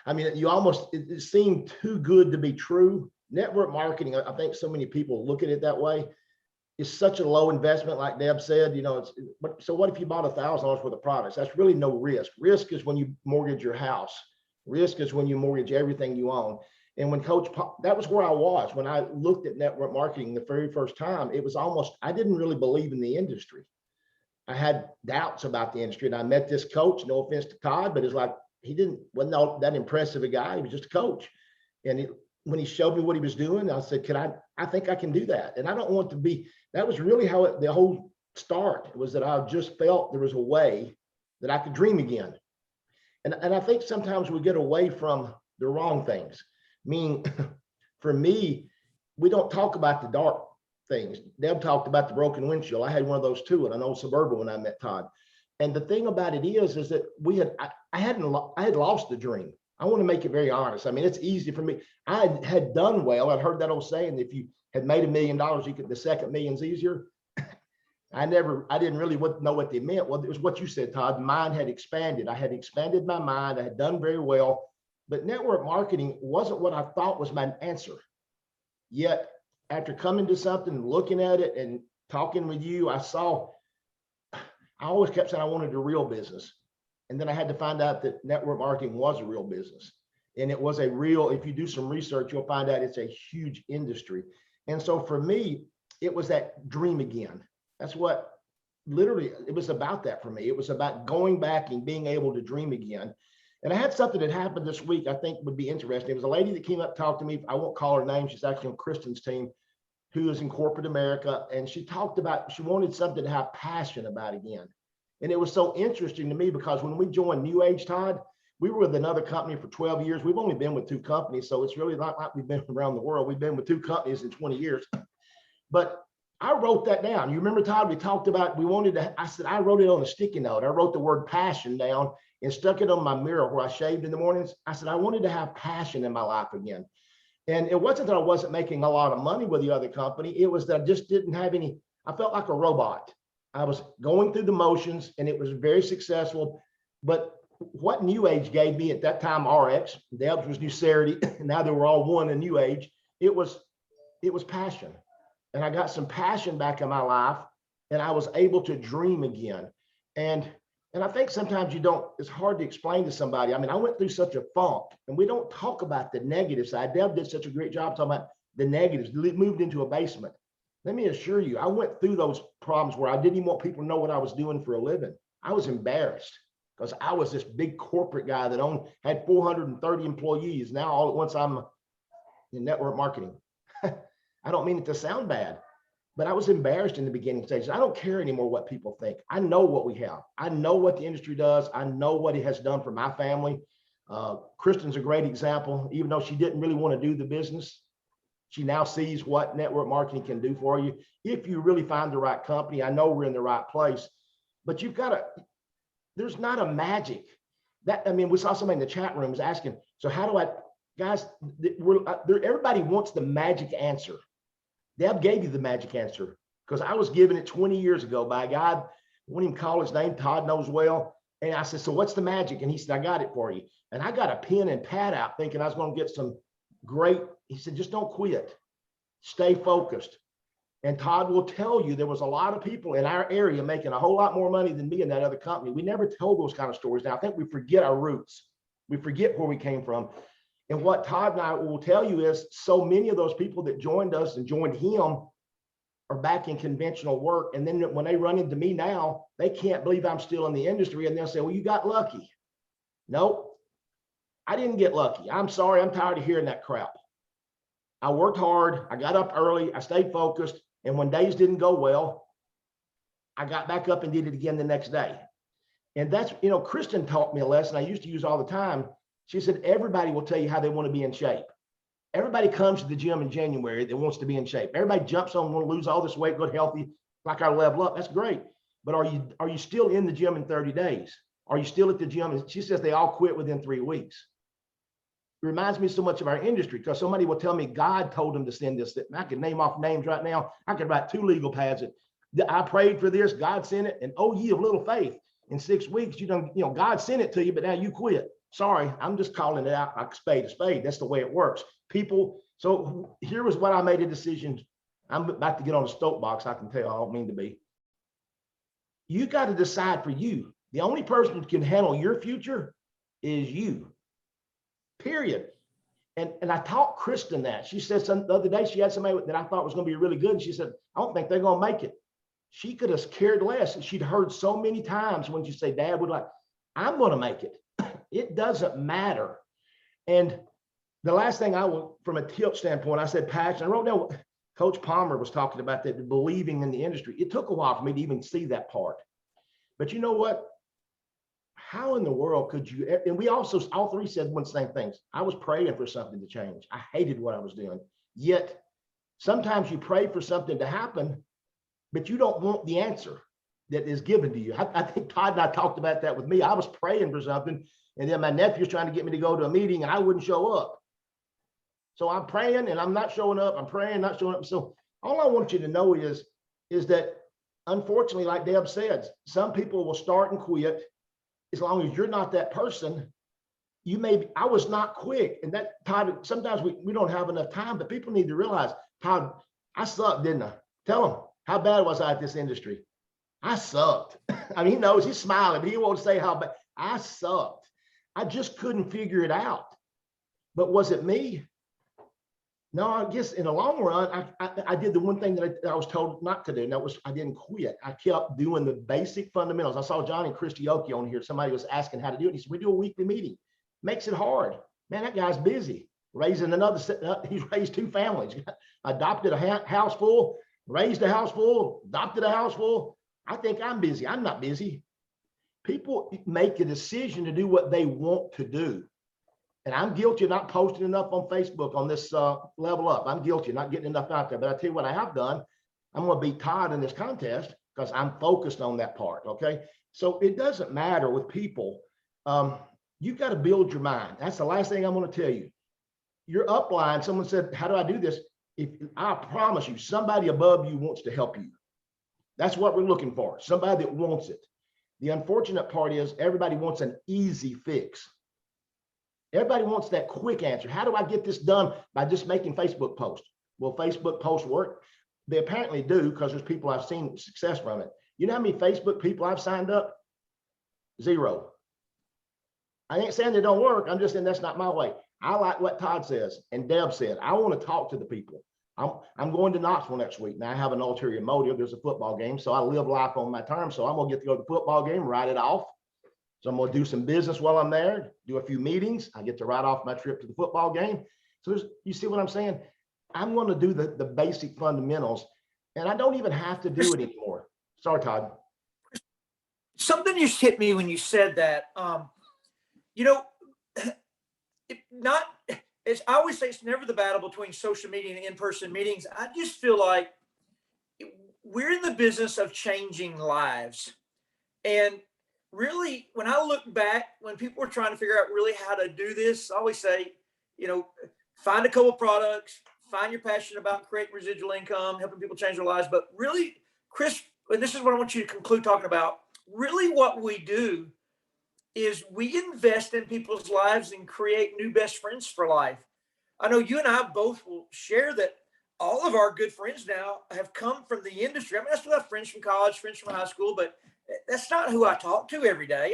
I mean, it seemed too good to be true. Network marketing, I think so many people look at it that way. It's such a low investment, like Deb said. So what if you bought $1,000 worth of products? That's really no risk. Risk is when you mortgage your house. Risk is when you mortgage everything you own. And when that was where I was when I looked at network marketing the very first time. It was almost, I didn't really believe in the industry. I had doubts about the industry, and I met this coach. No offense to Todd, but it's like wasn't that impressive a guy. He was just a coach, and when he showed me what he was doing, I said, I think I can do that. And I don't want to be. That was really how the whole start was, that I just felt there was a way that I could dream again. And I think sometimes we get away from the wrong things. Meaning, for me, we don't talk about the dark things. Deb talked about the broken windshield. I had one of those too, and I know Suburban when I met Todd. And the thing about it is that I had lost the dream. I want to make it very honest. I mean, it's easy for me. I had done well. I've heard that old saying, if you had made $1 million, the second million's easier. I didn't really know what they meant. Well, it was what you said, Todd. Mine had expanded. I had expanded my mind. I had done very well. But network marketing wasn't what I thought was my answer. Yet, after coming to something, looking at it and talking with you, I always kept saying I wanted a real business. And then I had to find out that network marketing was a real business. And it was a real, if you do some research, you'll find out it's a huge industry. And so for me, it was that dream again. That's what literally, it was about that for me. It was about going back and being able to dream again. And I had something that happened this week I think would be interesting. It was a lady that came up to talk to me. I won't call her name. She's actually on Kristen's team, who is in corporate America. And she talked about, she wanted something to have passion about again. And it was so interesting to me because when we joined New Age, Todd, we were with another company for 12 years. We've only been with 2 companies. So it's really not like we've been around the world. We've been with 2 companies in 20 years. But I wrote that down. You remember, Todd, we talked about, we wanted to, I said, I wrote it on a sticky note. I wrote the word passion down and stuck it on my mirror where I shaved in the mornings. I said, I wanted to have passion in my life again. And it wasn't that I wasn't making a lot of money with the other company. It was that I just didn't have any, I felt like a robot. I was going through the motions and it was very successful. But what New Age gave me at that time, RX, Debs was New Saturday, and now they were all one in New Age. It was passion. And I got some passion back in my life and I was able to dream again. And I think sometimes it's hard to explain to somebody. I mean, I went through such a funk and we don't talk about the negative side. Deb did such a great job talking about the negatives, moved into a basement. Let me assure you, I went through those problems where I didn't even want people to know what I was doing for a living. I was embarrassed because I was this big corporate guy that had 430 employees. Now all at once I'm in network marketing. I don't mean it to sound bad, but I was embarrassed in the beginning stages. I don't care anymore what people think. I know what we have. I know what the industry does. I know what it has done for my family. Kristen's a great example. Even though she didn't really want to do the business, she now sees what network marketing can do for you. If you really find the right company, I know we're in the right place, but there's not a magic. We saw somebody in the chat room was asking, so how do guys, everybody wants the magic answer. Deb gave you the magic answer because I was given it 20 years ago by a guy, I won't even call his name, Todd knows well. And I said, so what's the magic? And he said, I got it for you. And I got a pen and pad out thinking I was going to get some great, he said, just don't quit, stay focused. And Todd will tell you there was a lot of people in our area making a whole lot more money than me in that other company. We never told those kind of stories. Now I think we forget our roots. We forget where we came from. And what Todd and I will tell you is so many of those people that joined us and joined him are back in conventional work. And then when they run into me now, they can't believe I'm still in the industry. And they'll say, well, you got lucky. Nope, I didn't get lucky. I'm sorry. I'm tired of hearing that crap. I worked hard. I got up early. I stayed focused. And when days didn't go well, I got back up and did it again the next day. And that's, Kristen taught me a lesson I used to use all the time. She said, everybody will tell you how they want to be in shape. Everybody comes to the gym in January that wants to be in shape. Everybody jumps on, want to lose all this weight, get healthy, like I level up. That's great. But are you still in the gym in 30 days? Are you still at the gym? And she says they all quit within 3 weeks. It reminds me so much of our industry because somebody will tell me God told them to send this. I could name off names right now. I could write 2 legal pads that I prayed for this, God sent it, and oh, ye of little faith. In 6 weeks, God sent it to you, but now you quit. Sorry, I'm just calling it out like spade to spade. That's the way it works. People, so here was what I made a decision. I'm about to get on a soapbox, I can tell. I don't mean to be. You got to decide for you. The only person who can handle your future is you, period. And I taught Kristen that. She said the other day, she had somebody that I thought was going to be really good. And she said, I don't think they're going to make it. She could have cared less. And she'd heard so many times when you say, Dad would I'm going to make it. It doesn't matter. And the last thing I will, from a tip standpoint, I said passion. I wrote down what Coach Palmer was talking about, that believing in the industry. It took a while for me to even see that part. But you know what? How in the world could you? And we also, all three said one same things. I was praying for something to change. I hated what I was doing. Yet sometimes you pray for something to happen, but you don't want the answer that is given to you. I think Todd and I talked about that with me. I was praying for something, and then my nephew's trying to get me to go to a meeting, and I wouldn't show up. So I'm praying, and I'm not showing up. I'm praying, not showing up. So all I want you to know is that, unfortunately, like Deb said, some people will start and quit. As long as you're not that person, I was not quick. And that, Todd, sometimes we don't have enough time, but people need to realize, Todd, I sucked, didn't I? Tell him, how bad was I at this industry? I sucked. I mean, he knows, he's smiling, but he won't say how bad. I sucked. I just couldn't figure it out. But was it me? No, I guess in the long run, I did the one thing that I was told not to do, and that was I didn't quit. I kept doing the basic fundamentals. I saw Johnny Christioki on here. Somebody was asking how to do it. He said, we do a weekly meeting. Makes it hard. Man, that guy's busy. Raising he's raised 2 families. Adopted a house full, raised a house full, adopted a house full. I think I'm busy. I'm not busy. People make a decision to do what they want to do. And I'm guilty of not posting enough on Facebook on this level up. I'm guilty of not getting enough out there. But I tell you what I have done. I'm going to beat Todd in this contest because I'm focused on that part. Okay. So it doesn't matter with people. You've got to build your mind. That's the last thing I'm going to tell you. Your upline, someone said, how do I do this? If I promise you, somebody above you wants to help you. That's what we're looking for. Somebody that wants it. The unfortunate part is everybody wants an easy fix. Everybody wants that quick answer. How do I get this done? By just making Facebook posts. Will Facebook posts work? They apparently do, because there's people I've seen success from it. You know how many Facebook people I've signed up? 0. I ain't saying they don't work. I'm just saying that's not my way. I like what Todd says and Deb said. I want to talk to the people. I'm going to Knoxville next week. Now I have an ulterior motive. There's a football game, so I live life on my terms. So I'm gonna get to go to the football game, write it off. So I'm going to do some business while I'm there, do a few meetings. I get to write off my trip to the football game. So you see what I'm saying? I'm going to do the basic fundamentals, and I don't even have to do it anymore. Sorry, Todd. Something just hit me when you said that. You know, I always say it's never the battle between social media and in-person meetings. I just feel like we're in the business of changing lives. And really, when I look back, when people were trying to figure out really how to do this, I always say, find a couple products, find your passion about creating residual income, helping people change their lives. But really, Chris, and this is what I want you to conclude talking about, really what we do is we invest in people's lives and create new best friends for life. I know you and I both will share that all of our good friends now have come from the industry. I mean, I still have friends from college, friends from high school, but that's not who I talk to every day.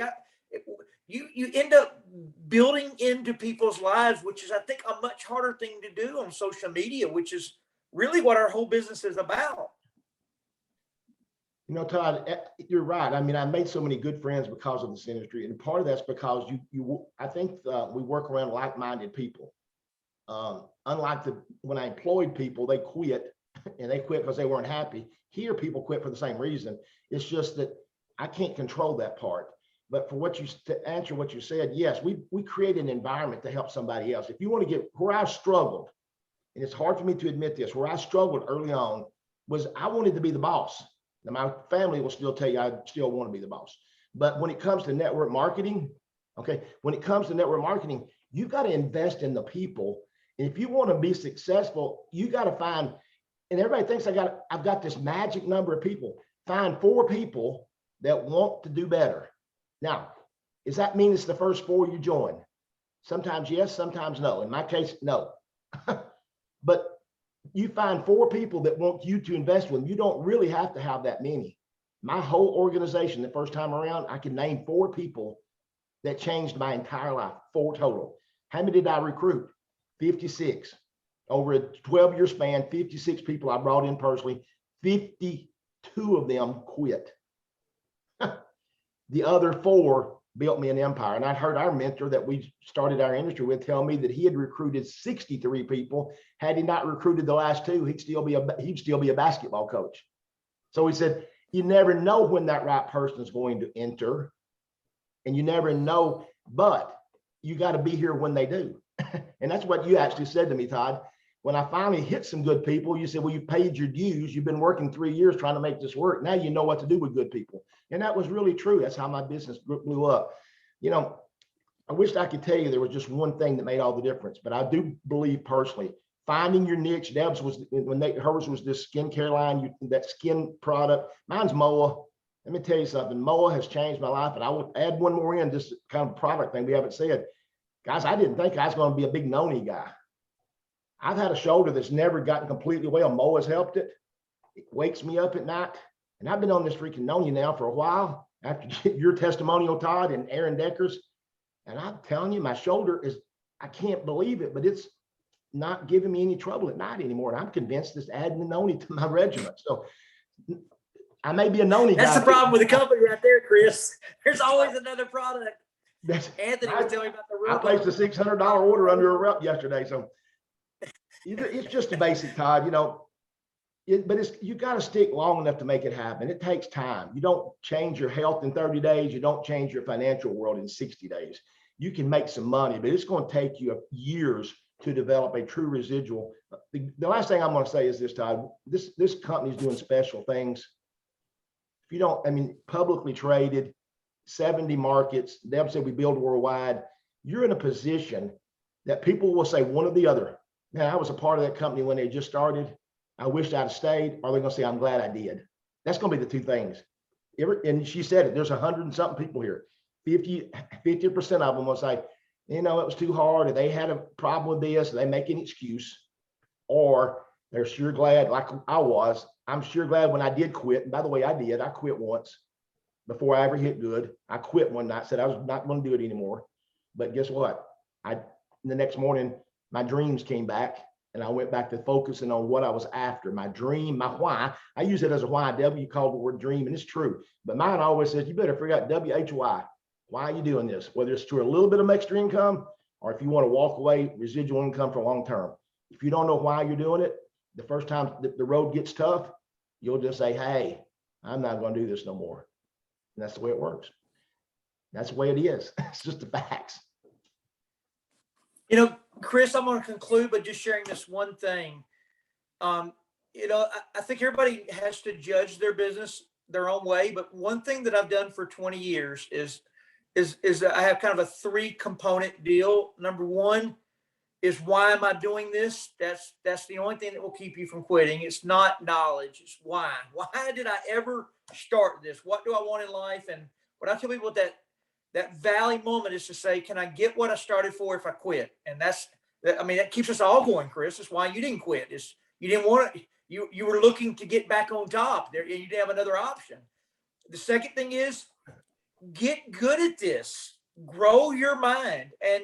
You end up building into people's lives, which is, I think, a much harder thing to do on social media, which is really what our whole business is about. Todd, you're right. I mean, I made so many good friends because of this industry, and part of that's because I think we work around like-minded people. Unlike when I employed people, they quit, and they quit because they weren't happy. Here, people quit for the same reason. It's just that I can't control that part. But to answer what you said, yes, we create an environment to help somebody else. If you want to get where I struggled, and it's hard for me to admit this, where I struggled early on was I wanted to be the boss. Now, my family will still tell you I still want to be the boss. But when it comes to network marketing, you've got to invest in the people. And if you want to be successful, you got to find, and everybody thinks I've got this magic number of people. Find 4 people that want to do better. Now, does that mean it's the first 4 you join? Sometimes yes, sometimes no. In my case, no. But you find 4 people that want you to invest with them. You don't really have to have that many. My whole organization, the first time around, I can name 4 people that changed my entire life, 4 total. How many did I recruit? 56. Over a 12-year span, 56 people I brought in personally. 52 of them quit. The other 4 built me an empire. And I heard our mentor that we started our industry with tell me that he had recruited 63 people. Had he not recruited the last 2, he'd still be a basketball coach. So he said, you never know when that right person is going to enter, and you never know, but you got to be here when they do. And that's what you actually said to me, Todd. When I finally hit some good people, you said, well, you've paid your dues. You've been working 3 years trying to make this work. Now you know what to do with good people. And that was really true. That's how my business blew up. I wished I could tell you there was just one thing that made all the difference, but I do believe personally, finding your niche. Deb's was, hers was this skincare line, that skin product. Mine's MOA. Let me tell you something. MOA has changed my life, and I would add one more in, just kind of product thing we haven't said. Guys, I didn't think I was going to be a big noni guy. I've had a shoulder that's never gotten completely well. MOA's helped it. It wakes me up at night. And I've been on this freaking noni now for a while. after your testimonial, Todd, and Aaron Decker's. And I'm telling you, my shoulder is, I can't believe it, but it's not giving me any trouble at night anymore. And I'm convinced it's adding a noni to my regiment. So I may be a noni guy. That's the problem with the company right there, Chris. There's always another product. Anthony was telling me about the I placed a $600 order under a rep yesterday. So it's just a basic, Todd, you know, but you got to stick long enough to make it happen. It takes time. You don't change your health in 30 days. You don't change your financial world in 60 days. You can make some money, but it's going to take you years to develop a true residual. The last thing I'm going to say is this, Todd, this company is doing special things. If you don't, I mean, publicly traded, 70 markets. Deb said we build worldwide. You're in a position that people will say one or the other. Man, I was a part of that company when they just started. I wished I'd stayed. Or they're going to say, I'm glad I did. That's going to be the two things. And she said it, there's 100 and something people here. 50% of them will say, you know, it was too hard, or they had a problem with this, or they make an excuse, or they're sure glad, like I was. I'm sure glad when I did quit. And by the way, I did. I quit once before I ever hit good. I quit one night, said I was not going to do it anymore. But guess what? The next morning, my dreams came back, and I went back to focusing on what I was after, my dream, my why. I use it as a why. W called the word dream, and it's true. But mine always says, you better figure out WHY. Why are you doing this? Whether it's to a little bit of extra income, or if you want to walk away, residual income for long term. If you don't know why you're doing it, the first time the road gets tough, you'll just say, hey, I'm not going to do this no more. And that's the way it works. That's the way it is. It's just the facts. You know, Chris, I'm going to conclude by just sharing this one thing. You know, I think everybody has to judge their business their own way. But one thing that I've done for 20 years is I have kind of a 3-component deal. Number one is, why am I doing this? That's the only thing that will keep you from quitting. It's not knowledge. It's why. Why did I ever start this? What do I want in life? And what I tell people that valley moment is to say, can I get what I started for if I quit? And that keeps us all going, Chris. That's why you didn't quit. You didn't want to, you were looking to get back on top there, and you didn't have another option. The second thing is, get good at this, grow your mind. And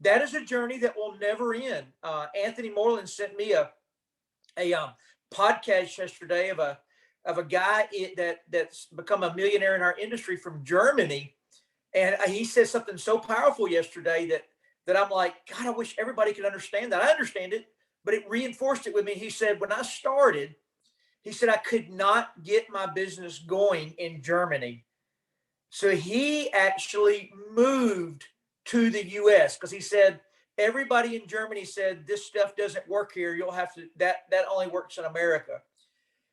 that is a journey that will never end. Anthony Moreland sent me a podcast yesterday of a guy that's become a millionaire in our industry from Germany. And he said something so powerful yesterday that I'm like, God, I wish everybody could understand that. I understand it, but it reinforced it with me. He said, when I started, he said, I could not get my business going in Germany. So he actually moved to the US because he said, everybody in Germany said, this stuff doesn't work here. You'll have to, that only works in America.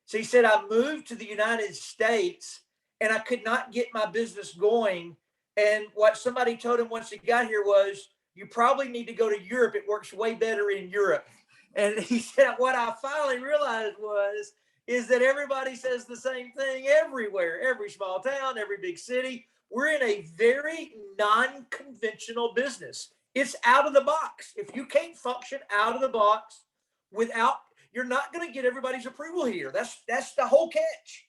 So he said, I moved to the United States and I could not get my business going. And what somebody told him once he got here was, you probably need to go to Europe. It works way better in Europe. And he said, what I finally realized is that everybody says the same thing everywhere, every small town, every big city. We're in a very non-conventional business. It's out of the box. If you can't function out of the box you're not going to get everybody's approval here. That's the whole catch.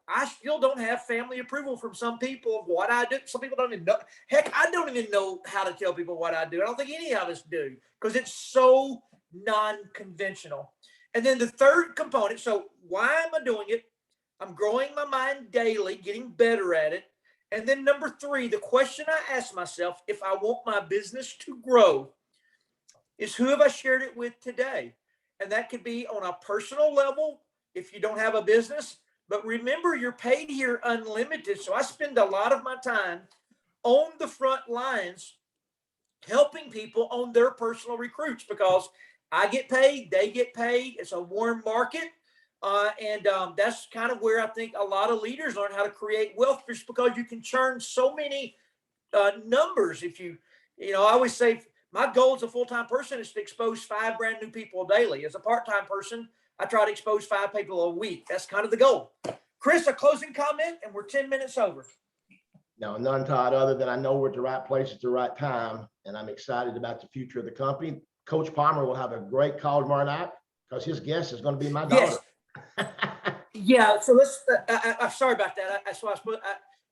I still don't have family approval from some people of what I do. Some people don't even know. Heck, I don't even know how to tell people what I do. I don't think any of us do, because it's so non-conventional. And then the third component, so why am I doing it? I'm growing my mind daily, getting better at it. And then number 3, the question I ask myself, if I want my business to grow, is who have I shared it with today? And that could be on a personal level if you don't have a business. But remember, you're paid here unlimited. So I spend a lot of my time on the front lines helping people on their personal recruits, because I get paid, they get paid. It's a warm market. And that's kind of where I think a lot of leaders learn how to create wealth, just because you can churn so many numbers. I always say my goal as a full-time person is to expose 5 brand new people daily. As a part-time person, I try to expose 5 people a week. That's kind of the goal. Chris, a closing comment, and we're 10 minutes over. No, none, Todd, other than I know we're at the right place at the right time, and I'm excited about the future of the company. Coach Palmer will have a great call tomorrow night because his guest is going to be my daughter. Yes. Yeah. So let's. I'm sorry about that.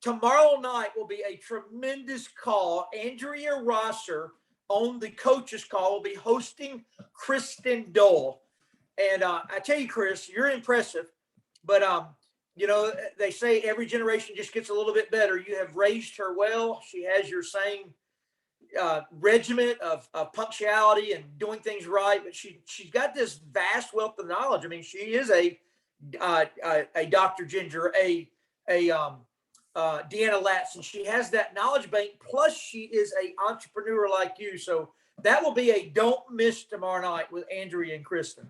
tomorrow night will be a tremendous call. Andrea Rosser on the coaches call will be hosting Kristen Doyle. And I tell you, Chris, you're impressive. But, you know, they say every generation just gets a little bit better. You have raised her well. She has your same regiment of punctuality and doing things right. But she's got this vast wealth of knowledge. I mean, she is a Dr. Ginger, a Deanna Latson. She has that knowledge bank. Plus, she is an entrepreneur like you. So that will be a don't miss tomorrow night with Andrea and Kristen.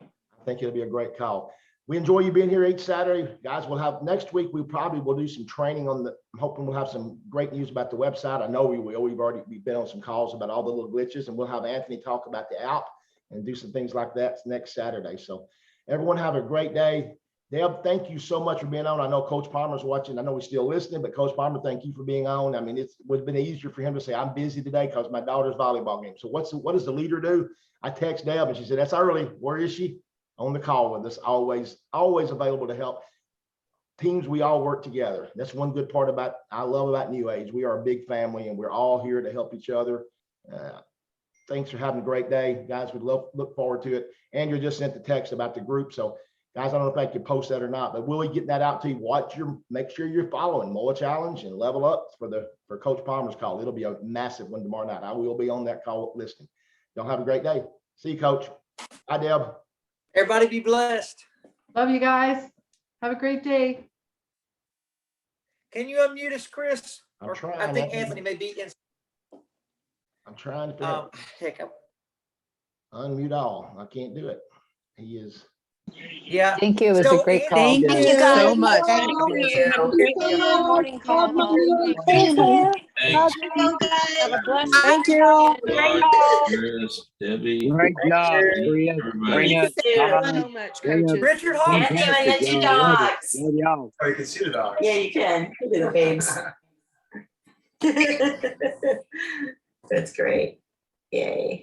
I think it'll be a great call. We enjoy you being here each Saturday. Guys, we'll have next week, we probably will do some training on the, I'm hoping we'll have some great news about the website. I know we will. We've been on some calls about all the little glitches, and we'll have Anthony talk about the app and do some things like that next Saturday. So everyone have a great day. Deb, thank you so much for being on. I know Coach Palmer's watching. I know he's still listening, but Coach Palmer, thank you for being on. I mean, it would have been easier for him to say, I'm busy today because my daughter's volleyball game. So what does the leader do? I text Deb and she said, that's early. Where is she? On the call with us, always available to help. Teams, we all work together. That's one good part I love about New Age. We are a big family and we're all here to help each other. Thanks for having a great day. Guys, we'd look forward to it. Andrew just sent the text about the group. So guys, I don't know if I can post that or not, but we'll get that out to you. Make sure you're following MOA Challenge and Level Up for Coach Palmer's call. It'll be a massive one tomorrow night. I will be on that call listening. Y'all have a great day. See you, Coach. Bye, Deb. Everybody be blessed. Love you guys. Have a great day. Can you unmute us, Chris? I'm trying. I think Anthony may be in. I'm trying to figure out. Heck, Unmute all. I can't do it. He is. yeah. Thank you. It was a great call. Thank guys. you guys so much. Thank you. Have a great morning call. Thank you. Thank you guys. Have a blessed Thank you. Chris, Debbie. Great job, Chris. Everybody. Thank Thank you so much, coaches. Richard Hall. Anthony, I got two dogs. Love y'all. Oh, you can see the dogs. Yeah, you can. Look at the babes. That's great. Yay.